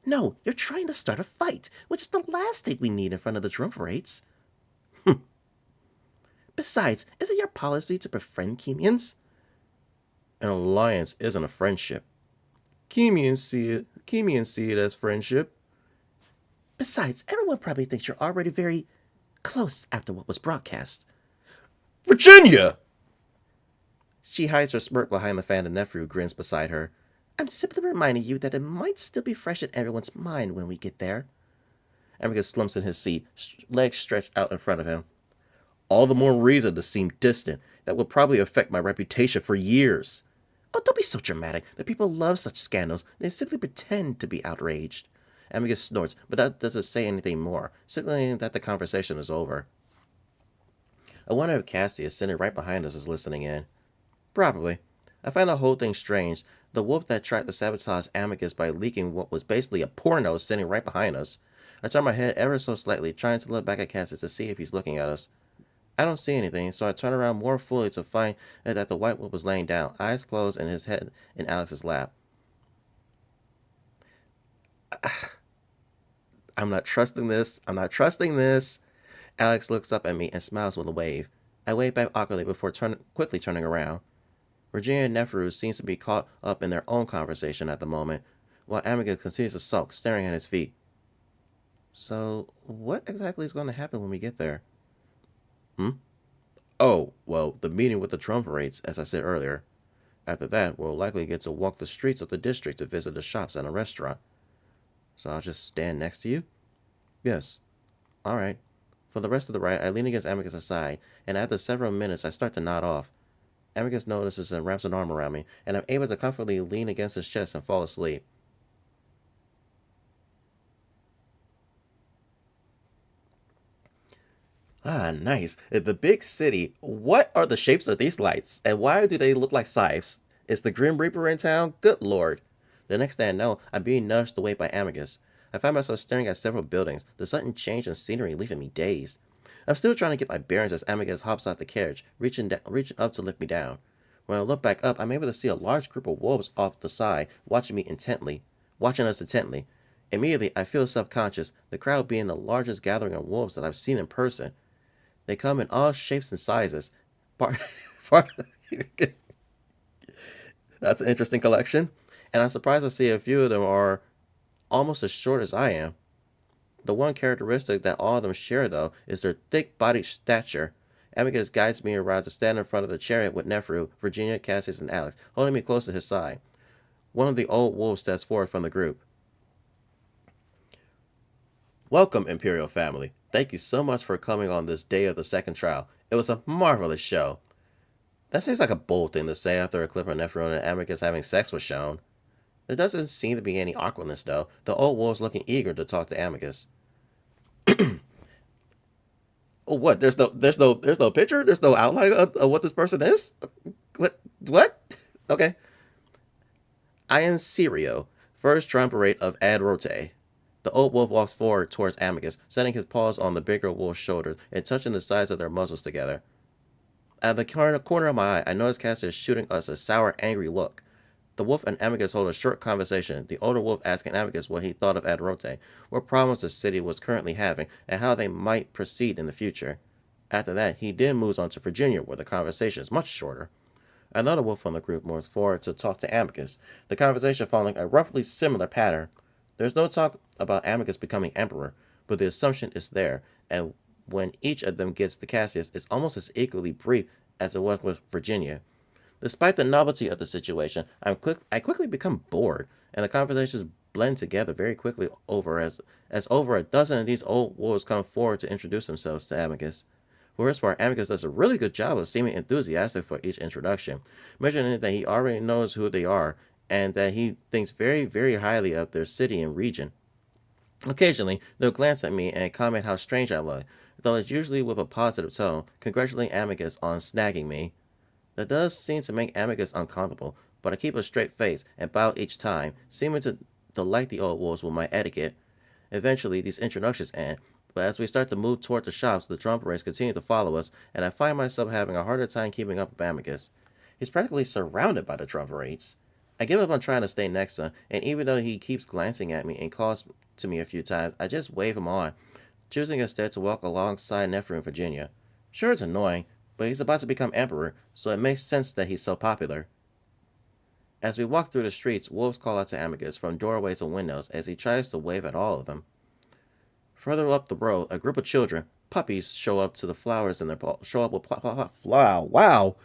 No, you're trying to start a fight, which is the last thing we need in front of the triumvirates. Besides, is it your policy to befriend Chemians? An alliance isn't a friendship. Chemians see it as friendship. Besides, everyone probably thinks you're already very close after what was broadcast. Virginia! She hides her smirk behind the fan and Neferu grins beside her. I'm simply reminding you that it might still be fresh in everyone's mind when we get there. Amicus slumps in his seat, legs stretched out in front of him. All the more reason to seem distant. That will probably affect my reputation for years. Oh, don't be so dramatic. The people love such scandals. They simply pretend to be outraged. Amicus snorts, but that doesn't say anything more, signaling that the conversation is over. I wonder if Cassius, sitting right behind us, is listening in. Probably. I find the whole thing strange. The wolf that tried to sabotage Amicus by leaking what was basically a porno sitting right behind us. I turn my head ever so slightly, trying to look back at Cassius to see if he's looking at us. I don't see anything, so I turn around more fully to find that the white wolf was laying down, eyes closed and his head in Alex's lap. I'm not trusting this. I'm not trusting this. Alex looks up at me and smiles with a wave. I wave back awkwardly before quickly turning around. Virginia and Neferu seems to be caught up in their own conversation at the moment, while Amicus continues to sulk, staring at his feet. So, what exactly is going to happen when we get there? Oh, well, the meeting with the triumvirates, as I said earlier. After that, we'll likely get to walk the streets of the district to visit the shops and a restaurant. So I'll just stand next to you? Yes. All right. For the rest of the ride, I lean against Amicus' side, and after several minutes, I start to nod off. Amicus notices and wraps an arm around me, and I'm able to comfortably lean against his chest and fall asleep. Ah, nice. The big city. What are the shapes of these lights? And why do they look like scythes? Is the Grim Reaper in town? Good lord. The next thing I know, I'm being nudged away by Amicus. I find myself staring at several buildings, the sudden change in scenery leaving me dazed. I'm still trying to get my bearings as Amicus hops out the carriage, reaching up to lift me down. When I look back up, I'm able to see a large group of wolves off the side, watching us intently. Immediately, I feel subconscious, the crowd being the largest gathering of wolves that I've seen in person. They come in all shapes and sizes. Part, part, that's an interesting collection. And I'm surprised to see a few of them are almost as short as I am. The one characteristic that all of them share, though, is their thick-bodied stature. Amicus guides me around to stand in front of the chariot with Neferu, Virginia, Cassius, and Alex, holding me close to his side. One of the old wolves steps forward from the group. Welcome, Imperial family. Thank you so much for coming on this day of the second trial. It was a marvelous show. That seems like a bold thing to say after a clip of Neferu and Amicus having sex was shown. There doesn't seem to be any awkwardness, though. The old wolf's looking eager to talk to Amicus. Oh, what? There's no picture. There's no outline of what this person is. What? What? Okay. I am Sirio, first triumvirate of Adrote. The old wolf walks forward towards Amicus, setting his paws on the bigger wolf's shoulders and touching the sides of their muzzles together. At the corner of my eye, I notice Cassius shooting us a sour, angry look. The wolf and Amicus hold a short conversation, the older wolf asking Amicus what he thought of Adrote, what problems the city was currently having, and how they might proceed in the future. After that, he then moves on to Virginia, where the conversation is much shorter. Another wolf from the group moves forward to talk to Amicus, the conversation following a roughly similar pattern. There's no talk about Amicus becoming emperor, but the assumption is there, and when each of them gets to Cassius, it's almost as equally brief as it was with Virginia. Despite the novelty of the situation, I quickly become bored, and the conversations blend together very quickly over as over a dozen of these old wolves come forward to introduce themselves to Amicus. For his part, Amicus does a really good job of seeming enthusiastic for each introduction, mentioning that he already knows who they are and that he thinks very, very highly of their city and region. Occasionally, they'll glance at me and comment how strange I look, though it's usually with a positive tone, congratulating Amicus on snagging me. That does seem to make Amicus uncomfortable, but I keep a straight face and bow each time, seeming to delight the old wolves with my etiquette. Eventually, these introductions end, but as we start to move toward the shops, the drum parades continue to follow us, and I find myself having a harder time keeping up with Amicus. He's practically surrounded by the drum parades. I give up on trying to stay next to him, and even though he keeps glancing at me and calls to me a few times, I just wave him on, choosing instead to walk alongside Nephew and Virginia. Sure, it's annoying, but he's about to become emperor, so it makes sense that he's so popular. As we walk through the streets, wolves call out to Amicus from doorways and windows as he tries to wave at all of them. Further up the road, a group of children, puppies, show up to the flowers in their show up with wow.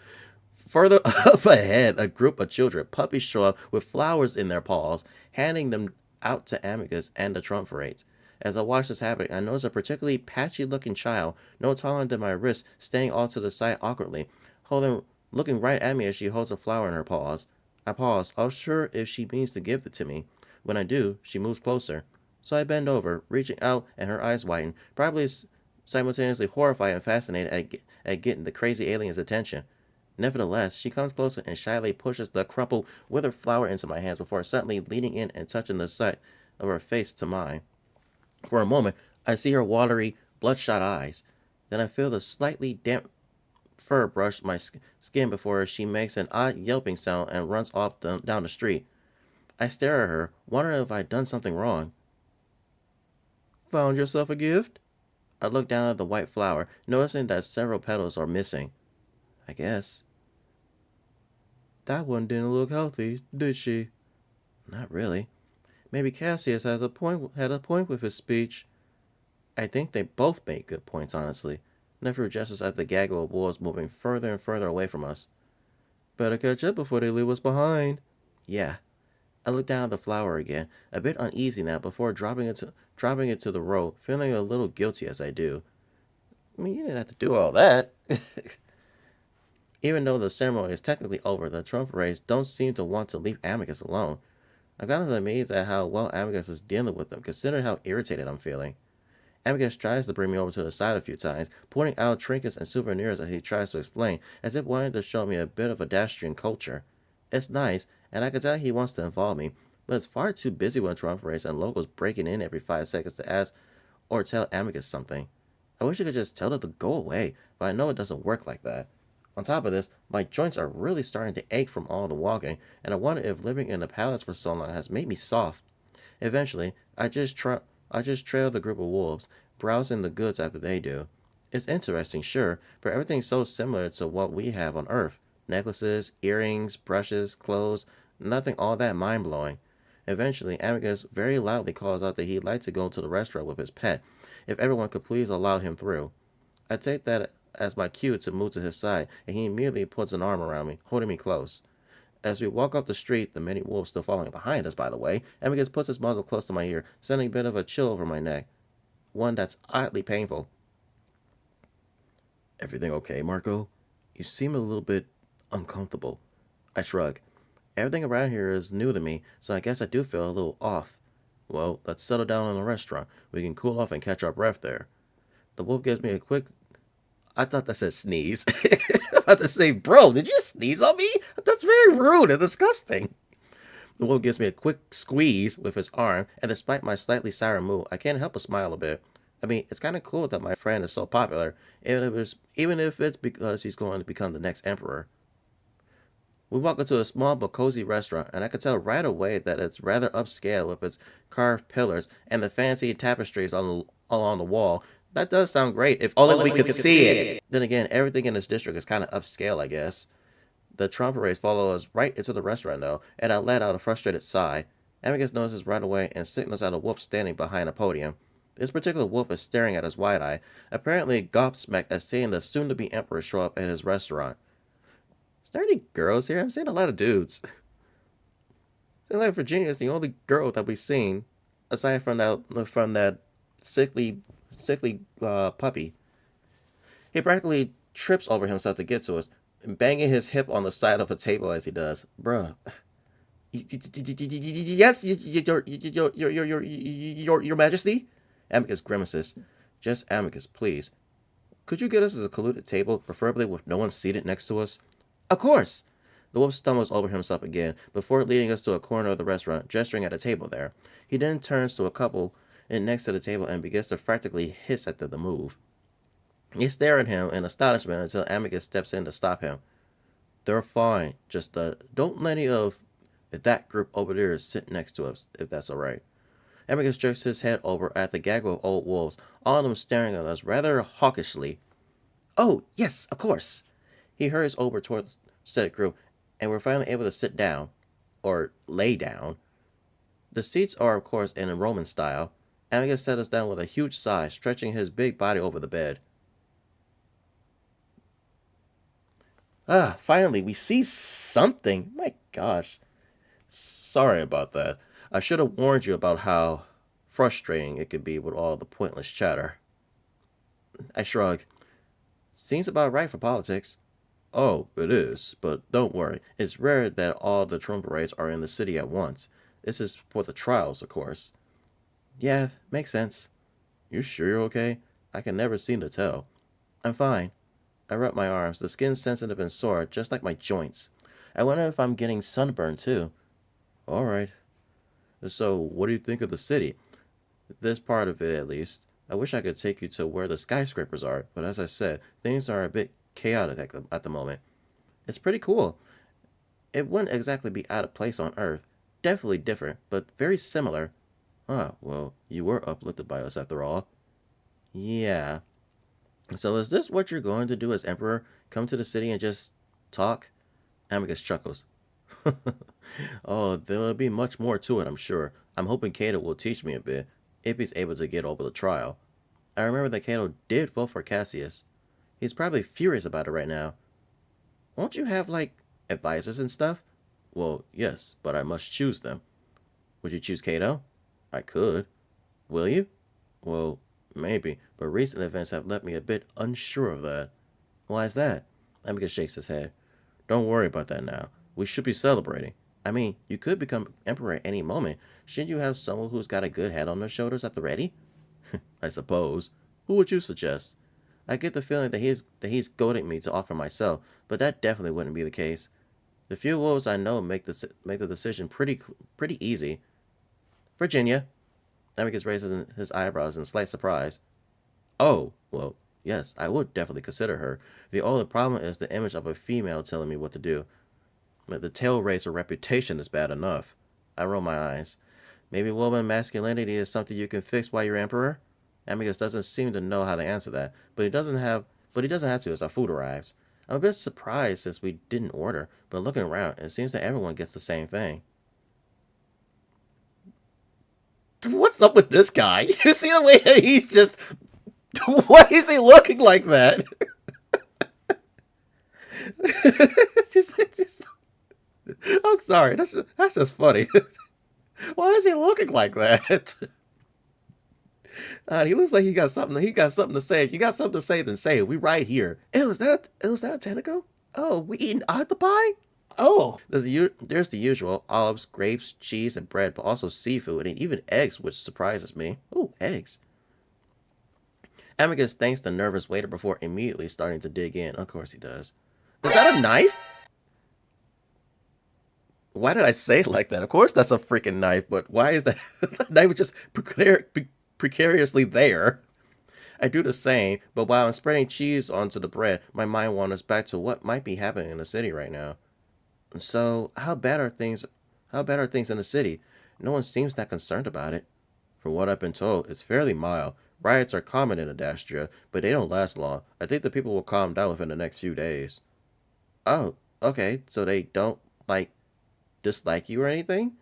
Further up ahead, a group of children, puppies, show up with flowers in their paws, handing them out to Amicus and the trump parades. As I watch this happening, I notice a particularly patchy-looking child, no taller than my wrist, staying off to the side awkwardly, looking right at me as she holds a flower in her paws. I pause, unsure if she means to give it to me. When I do, she moves closer. So I bend over, reaching out, and her eyes widen, probably simultaneously horrified and fascinated at getting the crazy alien's attention. Nevertheless, she comes closer and shyly pushes the crumpled, withered flower into my hands before suddenly leaning in and touching the side of her face to mine. For a moment, I see her watery, bloodshot eyes. Then I feel the slightly damp fur brush my skin before she makes an odd yelping sound and runs off down the street. I stare at her, wondering if I'd done something wrong. Found yourself a gift? I look down at the white flower, noticing that several petals are missing. I guess. That one didn't look healthy, did she? Not really. Maybe Cassius had a point with his speech. I think they both made good points, honestly. Nephew gestures at the gaggle of wolves moving further and further away from us. Better catch up before they leave us behind. Yeah. I look down at the flower again, a bit uneasy now before dropping it to the road, feeling a little guilty as I do. I mean, you didn't have to do all that. Even though the ceremony is technically over, the trump rays don't seem to want to leave Amicus alone. I'm kind of amazed at how well Amicus is dealing with them, considering how irritated I'm feeling. Amicus tries to bring me over to the side a few times, pointing out trinkets and souvenirs as he tries to explain, as if wanting to show me a bit of Adastrian culture. It's nice, and I can tell he wants to involve me, but it's far too busy with trump rays and locals breaking in every 5 seconds to ask or tell Amicus something. I wish I could just tell it to go away, but I know it doesn't work like that. On top of this, my joints are really starting to ache from all the walking, and I wonder if living in the palace for so long has made me soft. Eventually, I just trail the group of wolves, browsing the goods after they do. It's interesting, sure, but everything's so similar to what we have on Earth. Necklaces, earrings, brushes, clothes, nothing all that mind-blowing. Eventually, Amicus very loudly calls out that he'd like to go to the restaurant with his pet, if everyone could please allow him through. I take that as my cue to move to his side, and he immediately puts an arm around me, holding me close. As we walk up the street, the many wolves still following behind us, by the way, Amicus puts his muzzle close to my ear, sending a bit of a chill over my neck. One that's oddly painful. Everything okay, Marco? You seem a little bit uncomfortable. I shrug. Everything around here is new to me, so I guess I do feel a little off. Well, let's settle down in the restaurant. We can cool off and catch our breath there. The wolf gives me a quick. I thought that said sneeze. I'm about to say, bro, did you sneeze on me? That's very rude and disgusting. The wolf gives me a quick squeeze with his arm, and despite my slightly sour mood, I can't help but smile a bit. I mean, it's kind of cool that my friend is so popular, even if it's because he's going to become the next emperor. We walk into a small but cozy restaurant, and I could tell right away that it's rather upscale with its carved pillars and the fancy tapestries along the wall. That does sound great if only we could see it. Then again, everything in this district is kind of upscale, I guess. The trump rays follow us right into the restaurant, though, and I let out a frustrated sigh. Amicus notices right away and signals at a wolf standing behind a podium. This particular wolf is staring at us wide-eyed, apparently gobsmacked at seeing the soon-to-be emperor show up at his restaurant. Is there any girls here? I'm seeing a lot of dudes. Seems like Virginia is the only girl that we've seen, aside from that sickly puppy. He practically trips over himself to get to us, banging his hip on the side of a table as he does. Bruh. Yes, your Majesty? Amicus grimaces. Just Amicus, please. Could you get us a secluded table, preferably with no one seated next to us? Of course! The wolf stumbles over himself again, before leading us to a corner of the restaurant, gesturing at a table there. He then turns to a couple next to the table and begins to frantically hiss at the move. They stare at him in astonishment until Amicus steps in to stop him. They're fine, just don't let any of that group over there sit next to us, if that's alright. Amicus jerks his head over at the gaggle of old wolves, all of them staring at us rather hawkishly. Oh, yes, of course. He hurries over toward said group, and we're finally able to sit down. Or lay down. The seats are, of course, in a Roman style. Amicus set us down with a huge sigh, stretching his big body over the bed. Ah, finally, we see something. My gosh. Sorry about that. I should have warned you about how frustrating it could be with all the pointless chatter. I shrug. Seems about right for politics. Oh, it is, but don't worry. It's rare that all the triumvirates are in the city at once. This is for the trials, of course. Yeah, makes sense. You sure you're okay? I can never seem to tell. I'm fine. I rub my arms. The skin's sensitive and sore, just like my joints. I wonder if I'm getting sunburned too. All right. So, what do you think of the city? This part of it, at least. I wish I could take you to where the skyscrapers are, but as I said, things are a bit chaotic at the moment. It's pretty cool. It wouldn't exactly be out of place on Earth. Definitely different, but very similar. Ah, well, you were uplifted by us after all. Yeah. So is this what you're going to do as Emperor? Come to the city and just talk? Amicus chuckles. Oh, there will be much more to it, I'm sure. I'm hoping Cato will teach me a bit, if he's able to get over the trial. I remember that Cato did vote for Cassius. He's probably furious about it right now. Won't you have, like, advisors and stuff? Well, yes, but I must choose them. Would you choose Cato? I could. Will you? Well, maybe, but recent events have left me a bit unsure of that. Why is that? Amicus shakes his head. Don't worry about that now. We should be celebrating. I mean, you could become emperor at any moment. Shouldn't you have someone who's got a good head on their shoulders at the ready? I suppose. Who would you suggest? I get the feeling that he's goading me to offer myself, but that definitely wouldn't be the case. The few wolves I know make the decision pretty easy. Virginia. Amicus raises his eyebrows in slight surprise. Oh, well, yes, I would definitely consider her. The only problem is the image of a female telling me what to do. But the tail racer reputation is bad enough. I roll my eyes. Maybe woman masculinity is something you can fix while you're emperor? Amicus doesn't seem to know how to answer that, but he doesn't have to as our food arrives. I'm a bit surprised since we didn't order, but looking around, it seems that everyone gets the same thing. What's up with this guy? You see the way he's just. Why is he looking like that? just, I'm sorry. That's just funny. Why is he looking like that? He looks like he got something. He got something to say. If you got something to say, then say it. We right here. Was that a tentacle? Oh, we eating octopi? Oh, there's the usual olives, grapes, cheese, and bread, but also seafood and even eggs, which surprises me. Oh, eggs. Amicus thanks the nervous waiter before immediately starting to dig in. Of course he does. Is that a knife? Why did I say it like that? Of course that's a freaking knife, but why is that knife just precariously there? I do the same, but while I'm spreading cheese onto the bread, my mind wanders back to what might be happening in the city right now. So, how bad are things? How bad are things in the city? No one seems that concerned about it. From what I've been told, it's fairly mild. Riots are common in Adastra, but they don't last long. I think the people will calm down within the next few days. Oh, okay. So they don't like dislike you or anything?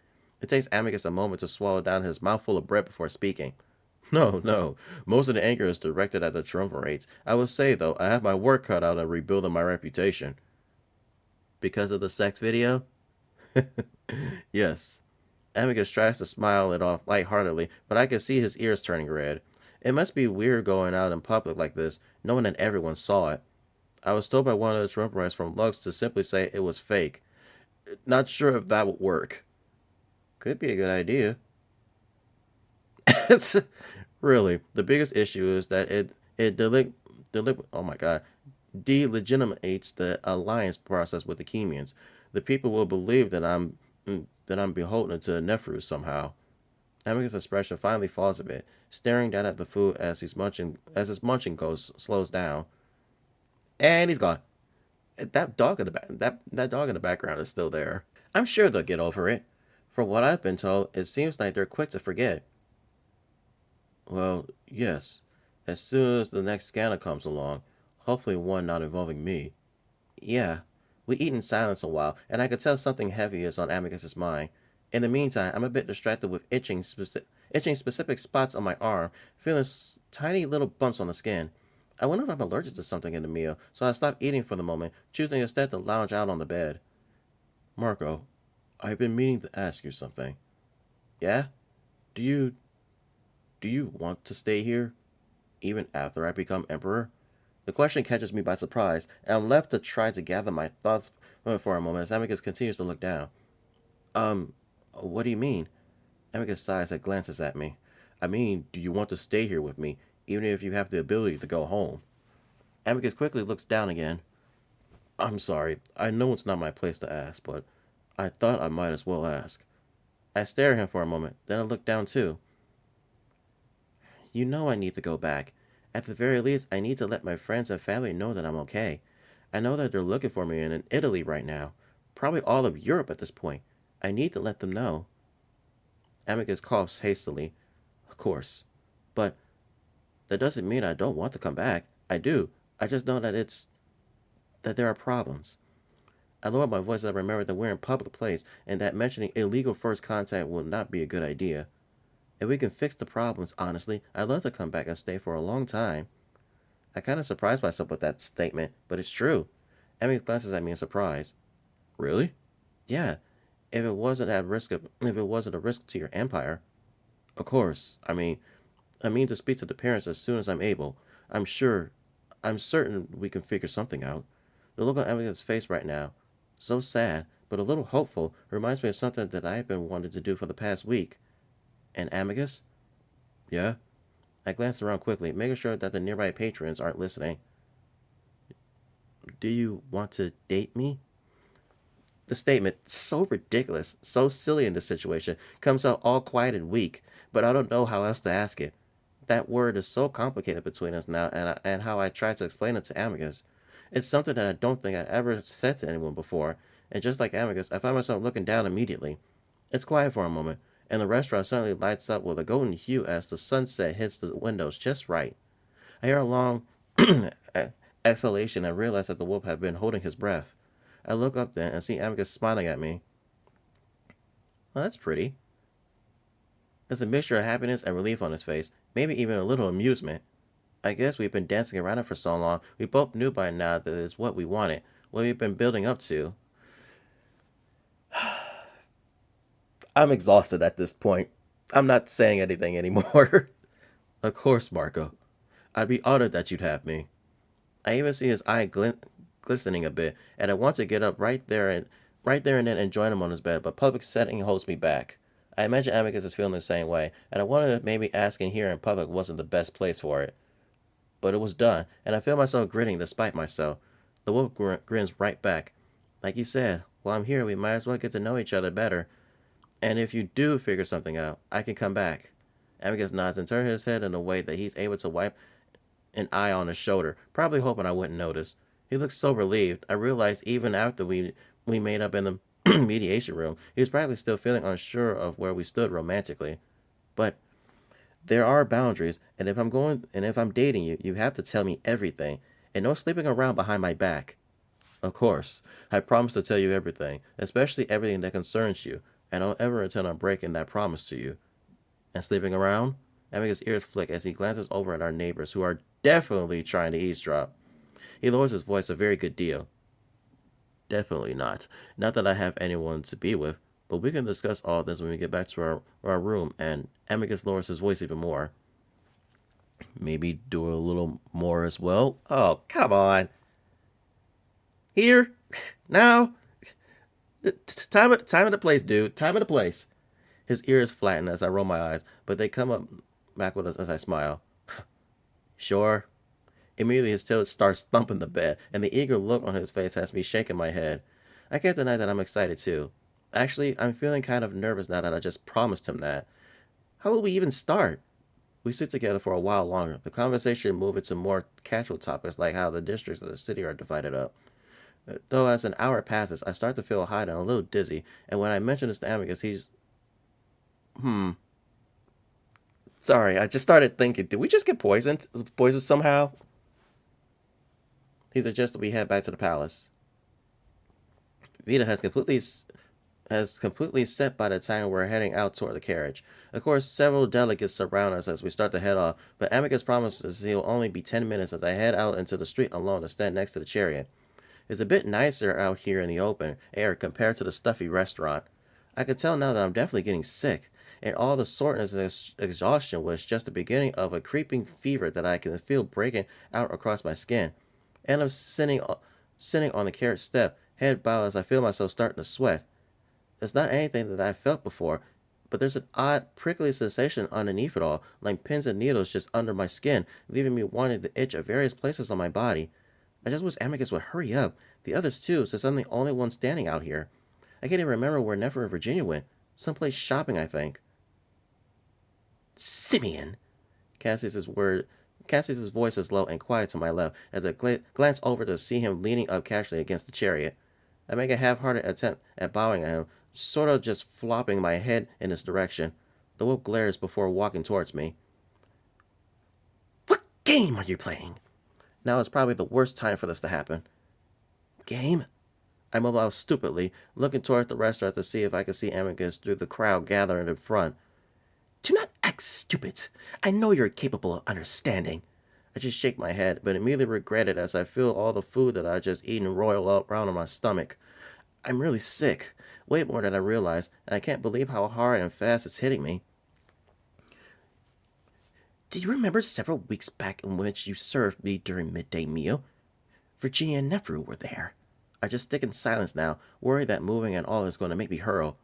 It takes Amicus a moment to swallow down his mouthful of bread before speaking. No, no. Most of the anger is directed at the triumvirates. I will say, though, I have my work cut out in rebuilding my reputation. Because of the sex video? Yes. Amicus tries to smile it off lightheartedly, but I can see his ears turning red. It must be weird going out in public like this, knowing that everyone saw it. I was told by one of the shrimp rice from Lux to simply say it was fake. Not sure if that would work. Could be a good idea. Really, the biggest issue is that oh my god, delegitimates the alliance process with the Chemians. The people will believe that I'm beholden to Nefru somehow. Amicus' expression finally falls a bit, staring down at the food as his munching goes slows down. And he's gone. That dog in the background is still there. I'm sure they'll get over it. From what I've been told, it seems like they're quick to forget. Well, yes. As soon as the next scanner comes along, hopefully one not involving me. Yeah. We eat in silence a while, and I could tell something heavy is on Amicus's mind. In the meantime, I'm a bit distracted with itching specific spots on my arm, feeling tiny little bumps on the skin. I wonder if I'm allergic to something in the meal, so I stop eating for the moment, choosing instead to lounge out on the bed. Marco, I've been meaning to ask you something. Yeah? Do you do you want to stay here even after I become emperor? The question catches me by surprise, and I'm left to try to gather my thoughts for a moment as Amicus continues to look down. Um, what do you mean? Amicus sighs and glances at me. I mean, do you want to stay here with me, even if you have the ability to go home? Amicus quickly looks down again. I'm sorry, I know it's not my place to ask, but I thought I might as well ask. I stare at him for a moment, then I look down too. You know I need to go back. At the very least, I need to let my friends and family know that I'm okay. I know that they're looking for me in Italy right now. Probably all of Europe at this point. I need to let them know. Amicus coughs hastily. Of course. But that doesn't mean I don't want to come back. I do. I just know that there are problems. I lower my voice as I remember that we're in a public place and that mentioning illegal first contact will not be a good idea. If we can fix the problems, honestly, I'd love to come back and stay for a long time. I kind of surprised myself with that statement, but it's true. Emmy glances at me in surprise. Really? Yeah. If it wasn't a risk to your empire. Of course. I mean to speak to the parents as soon as I'm able. I'm sure, I'm certain we can figure something out. The look on Emily's face right now, so sad, but a little hopeful, reminds me of something that I've been wanting to do for the past week. And Amicus? Yeah? I glanced around quickly, making sure that the nearby patrons aren't listening. Do you want to date me? The statement, so ridiculous, so silly in this situation, comes out all quiet and weak, but I don't know how else to ask it. That word is so complicated between us now, and how I try to explain it to Amicus. It's something that I don't think I ever said to anyone before, and just like Amicus, I find myself looking down immediately. It's quiet for a moment, and the restaurant suddenly lights up with a golden hue as the sunset hits the windows just right. I hear a long exhalation and realize that the wolf had been holding his breath. I look up then and see Amicus smiling at me. Well, that's pretty. There's a mixture of happiness and relief on his face, maybe even a little amusement. I guess we've been dancing around it for so long, we both knew by now that it's what we wanted, what we've been building up to. I'm exhausted at this point. I'm not saying anything anymore. Of course, Marco. I'd be honored that you'd have me. I even see his eye glistening a bit, and I want to get up right there and then and join him on his bed, but public setting holds me back. I imagine Amicus is feeling the same way, and I wondered if maybe asking here in public wasn't the best place for it. But it was done, and I feel myself grinning despite myself. The wolf grins right back. Like you said, while I'm here, we might as well get to know each other better. And if you do figure something out, I can come back. Amicus nods and turns his head in a way that he's able to wipe an eye on his shoulder, probably hoping I wouldn't notice. He looks so relieved. I realized even after we made up in the mediation room, he was probably still feeling unsure of where we stood romantically. But there are boundaries, and if I'm dating you, you have to tell me everything, and no sleeping around behind my back. Of course, I promise to tell you everything, especially everything that concerns you, and don't ever intend on breaking that promise to you. And sleeping around? Amicus' ears flick as he glances over at our neighbors, who are definitely trying to eavesdrop. He lowers his voice a very good deal. Definitely not. Not that I have anyone to be with, but we can discuss all this when we get back to our room, and Amicus lowers his voice even more. Maybe do a little more as well. Oh, come on. Here? Now? Time of the place, dude. Time of the place. His ears flatten as I roll my eyes, but they come up back with us as I smile. Sure. Immediately his tail starts thumping the bed, and the eager look on his face has me shaking my head. I can't deny that I'm excited too. Actually, I'm feeling kind of nervous now that I just promised him that. How will we even start? We sit together for a while longer. The conversation moves into more casual topics like how the districts of the city are divided up. Though as an hour passes, I start to feel hot and a little dizzy, and when I mention this to Amicus, he's, hmm. Sorry, I just started thinking, did we just get poisoned? Poisoned somehow? He suggests that we head back to the palace. Vita has completely set by the time we're heading out toward the carriage. Of course, several delegates surround us as we start to head off, but Amicus promises he'll only be 10 minutes as I head out into the street alone to stand next to the chariot. It's a bit nicer out here in the open air compared to the stuffy restaurant. I can tell now that I'm definitely getting sick, and all the soreness and exhaustion was just the beginning of a creeping fever that I can feel breaking out across my skin. And I'm sitting on the carriage step, head bowed as I feel myself starting to sweat. It's not anything that I've felt before, but there's an odd, prickly sensation underneath it all, like pins and needles just under my skin, leaving me wanting to itch at various places on my body. I just wish Amicus would hurry up. The others too, since I'm the only one standing out here. I can't even remember where Nefer and Virginia went. Someplace shopping, I think. Simeon! Cassius's word. Cassius's voice is low and quiet to my left as I glance over to see him leaning up casually against the chariot. I make a half-hearted attempt at bowing at him, sort of just flopping my head in his direction. The wolf glares before walking towards me. What game are you playing? Now is probably the worst time for this to happen. Game? I mumble stupidly, looking toward the restaurant to see if I can see Amicus through the crowd gathering in front. Do not act stupid. I know you're capable of understanding. I just shake my head, but immediately regret it as I feel all the food that I just eaten roil up around in my stomach. I'm really sick, way more than I realized, and I can't believe how hard and fast it's hitting me. Do you remember several weeks back in which you served me during midday meal? Virginia and Neferu were there. I just stick in silence now, worried that moving at all is going to make me hurl.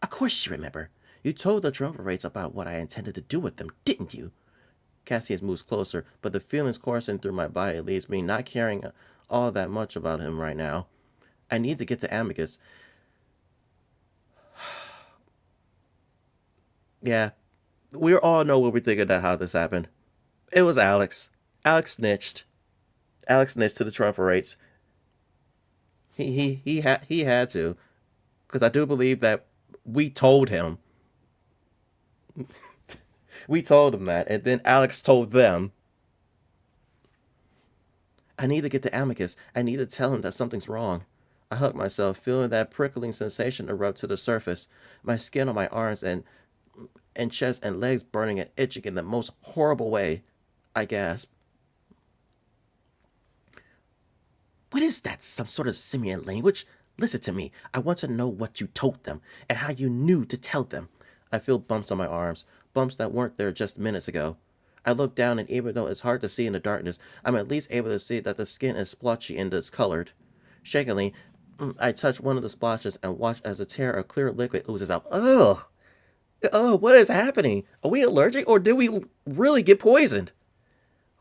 Of course you remember. You told the triumvirates about what I intended to do with them, didn't you? Cassius moves closer, but the feelings coursing through my body leaves me not caring all that much about him right now. I need to get to Amicus. Yeah, we all know what we think about how this happened. It was Alex. Alex snitched. Alex snitched to the triumvirates. He had to, because I do believe that we told him. We told him that, and then Alex told them. I need to get to Amicus. I need to tell him that something's wrong. I hug myself, feeling that prickling sensation erupt to the surface. My skin on my arms and chest and legs burning and itching in the most horrible way. I gasp. What is that? Some sort of simian language? Listen to me. I want to know what you told them and how you knew to tell them. I feel bumps on my arms, bumps that weren't there just minutes ago. I look down, and even though it's hard to see in the darkness, I'm at least able to see that the skin is splotchy and discolored. Shakily, I touch one of the splotches and watch as a tear of clear liquid oozes out. Ugh! Ugh, what is happening? Are we allergic or did we really get poisoned?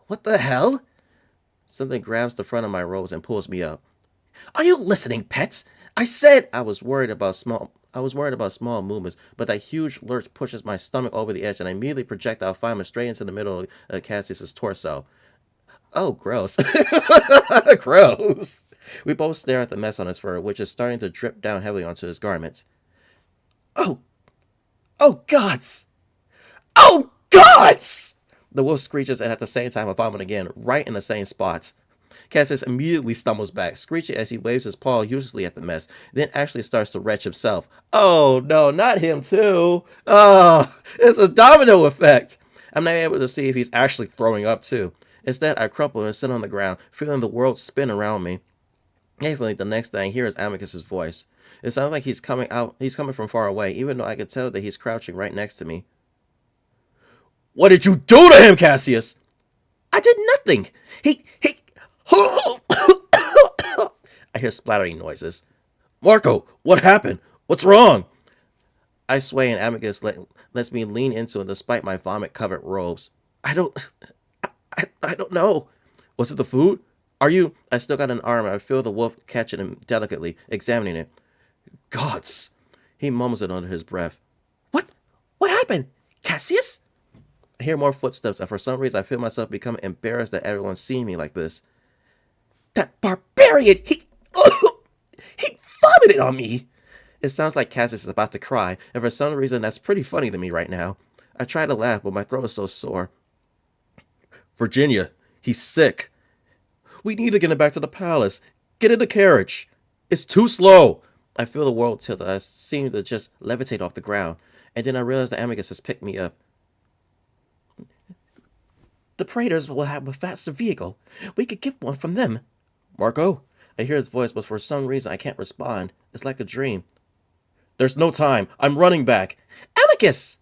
What the hell? Something grabs the front of my robes and pulls me up. Are you listening, pets? I said I was worried about small movements, but that huge lurch pushes my stomach over the edge and I immediately projectile fireman straight into the middle of Cassius's torso. Oh, gross. Gross. We both stare at the mess on his fur, which is starting to drip down heavily onto his garments. Oh, oh, gods! Oh, gods! The wolf screeches and at the same time I vomit again, right in the same spots. Cassius immediately stumbles back, screeching as he waves his paw uselessly at the mess, then actually starts to retch himself. Oh no, not him too! Oh, it's a domino effect! I'm not able to see if he's actually throwing up too. Instead, I crumple and sit on the ground, feeling the world spin around me. Thankfully, the next thing I hear is Amicus's voice. It sounds like he's coming from far away, even though I can tell that he's crouching right next to me. What did you do to him, Cassius? I did nothing. He. I hear splattering noises. Marco, what happened? What's wrong? I sway and Amicus lets me lean into it despite my vomit-covered robes. I don't... I don't know. Was it the food? Are you... I still got an arm. I feel the wolf catching him delicately, examining it. Gods. He mumbles it under his breath. What? What happened? Cassius? I hear more footsteps, and for some reason I feel myself becoming embarrassed that everyone's seeing me like this. That barbarian! He vomited on me! It sounds like Cassius is about to cry, and for some reason that's pretty funny to me right now. I try to laugh, but my throat is so sore. Virginia, he's sick. We need to get him back to the palace. Get in the carriage. It's too slow. I feel the world tilt. I seem to just levitate off the ground, and then I realize the Amicus has picked me up. The Praetors will have a faster vehicle. We could get one from them. Marco? I hear his voice, but for some reason I can't respond. It's like a dream. There's no time. I'm running back. Amicus!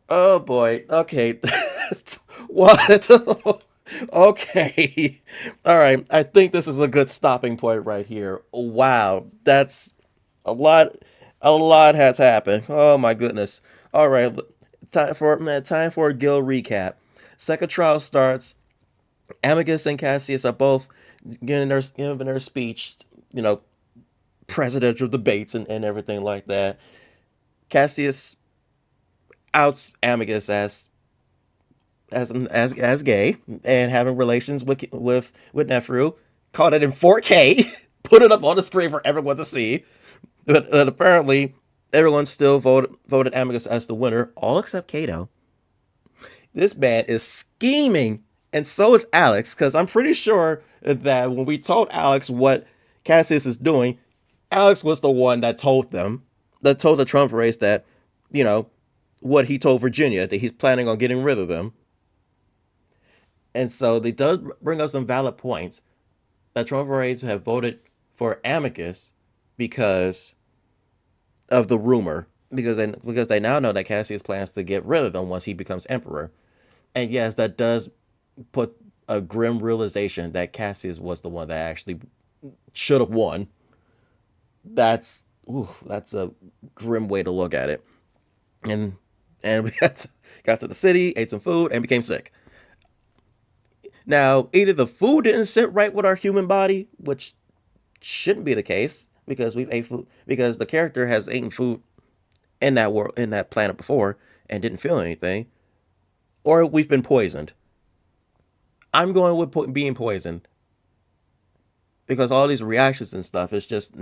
Oh boy. Okay. What? Okay. All right. I think this is a good stopping point right here. Wow. That's a lot. A lot has happened. Oh my goodness. All right. Time for a Guil recap. Second trial starts. Amicus and Cassius are both giving their speech, you know, presidential debates and everything like that. Cassius outs Amicus as gay and having relations with Nephru. Caught it in 4K, put it up on the screen for everyone to see. But apparently, everyone still voted Amicus as the winner, all except Kato. This man is scheming, and so is Alex, because I'm pretty sure that when we told Alex what Cassius is doing, Alex was the one that told the Trump race that, you know, what he told Virginia, that he's planning on getting rid of them. And so they does bring us some valid points that Trump race have voted for Amicus because of the rumor, because they now know that Cassius plans to get rid of them once he becomes emperor. And yes, that does put a grim realization that Cassius was the one that actually should have won. That's a grim way to look at it. And we got to the city, ate some food, and became sick. Now, either the food didn't sit right with our human body, which shouldn't be the case because we've ate food, because the character has eaten food in that world, in that planet before, and didn't feel anything, or we've been poisoned. I'm going with being poisoned because all these reactions and stuff is just,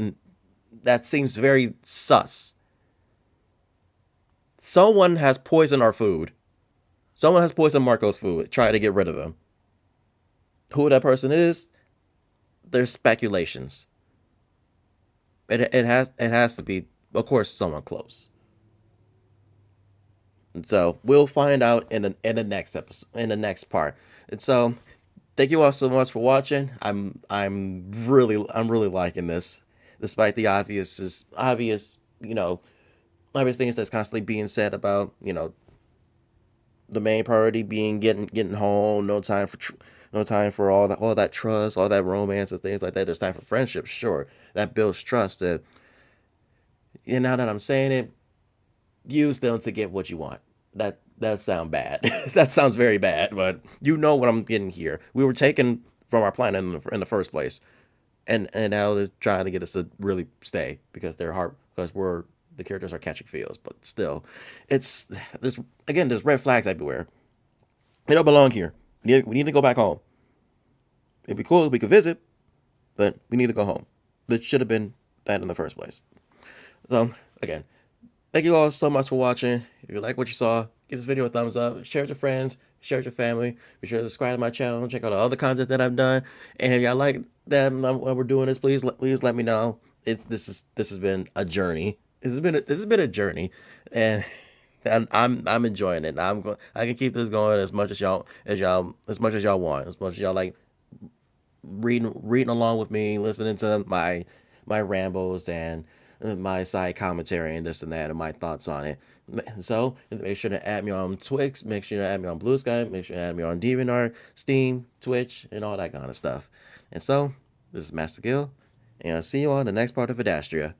that seems very sus. Someone has poisoned our food. Someone has poisoned Marco's food, trying to get rid of them. Who that person is, there's speculations. It has to be, of course, someone close. And so we'll find out in the next episode, in the next part. And so thank you all so much for watching. I'm really liking this, despite the obvious obvious things that's constantly being said about, the main priority being getting home, no time for all that trust, all that romance and things like that. There's time for friendship, sure, that builds trust. That, and now that I'm saying it, use them to get what you want. That sounds bad. That sounds very bad, but you know what I'm getting here. We were taken from our planet in the first place, and now they're trying to get us to really stay because they're hard, because the characters are catching feels. But still, it's this again. There's red flags everywhere. They don't belong here. We need to go back home. It'd be cool if we could visit, but we need to go home. That should have been that in the first place. So again, thank you all so much for watching. If you like what you saw, give this video a thumbs up, share it with your friends, share it with your family. Be sure to subscribe to my channel, check out all the other content that I've done. And if y'all like that what we're doing this, please let me know. This has been a journey. This has been a journey, and I'm enjoying it. I can keep this going as much as y'all want, as much as y'all like reading along with me, listening to my rambles, and my side commentary and this and that and my thoughts on it. So make sure to add me on Twix, make sure to add me on Blue Sky, make sure to add me on DeviantArt, Steam, Twitch, and all that kind of stuff. And so, this is Master Guil, and I'll see you on the next part of Adastra.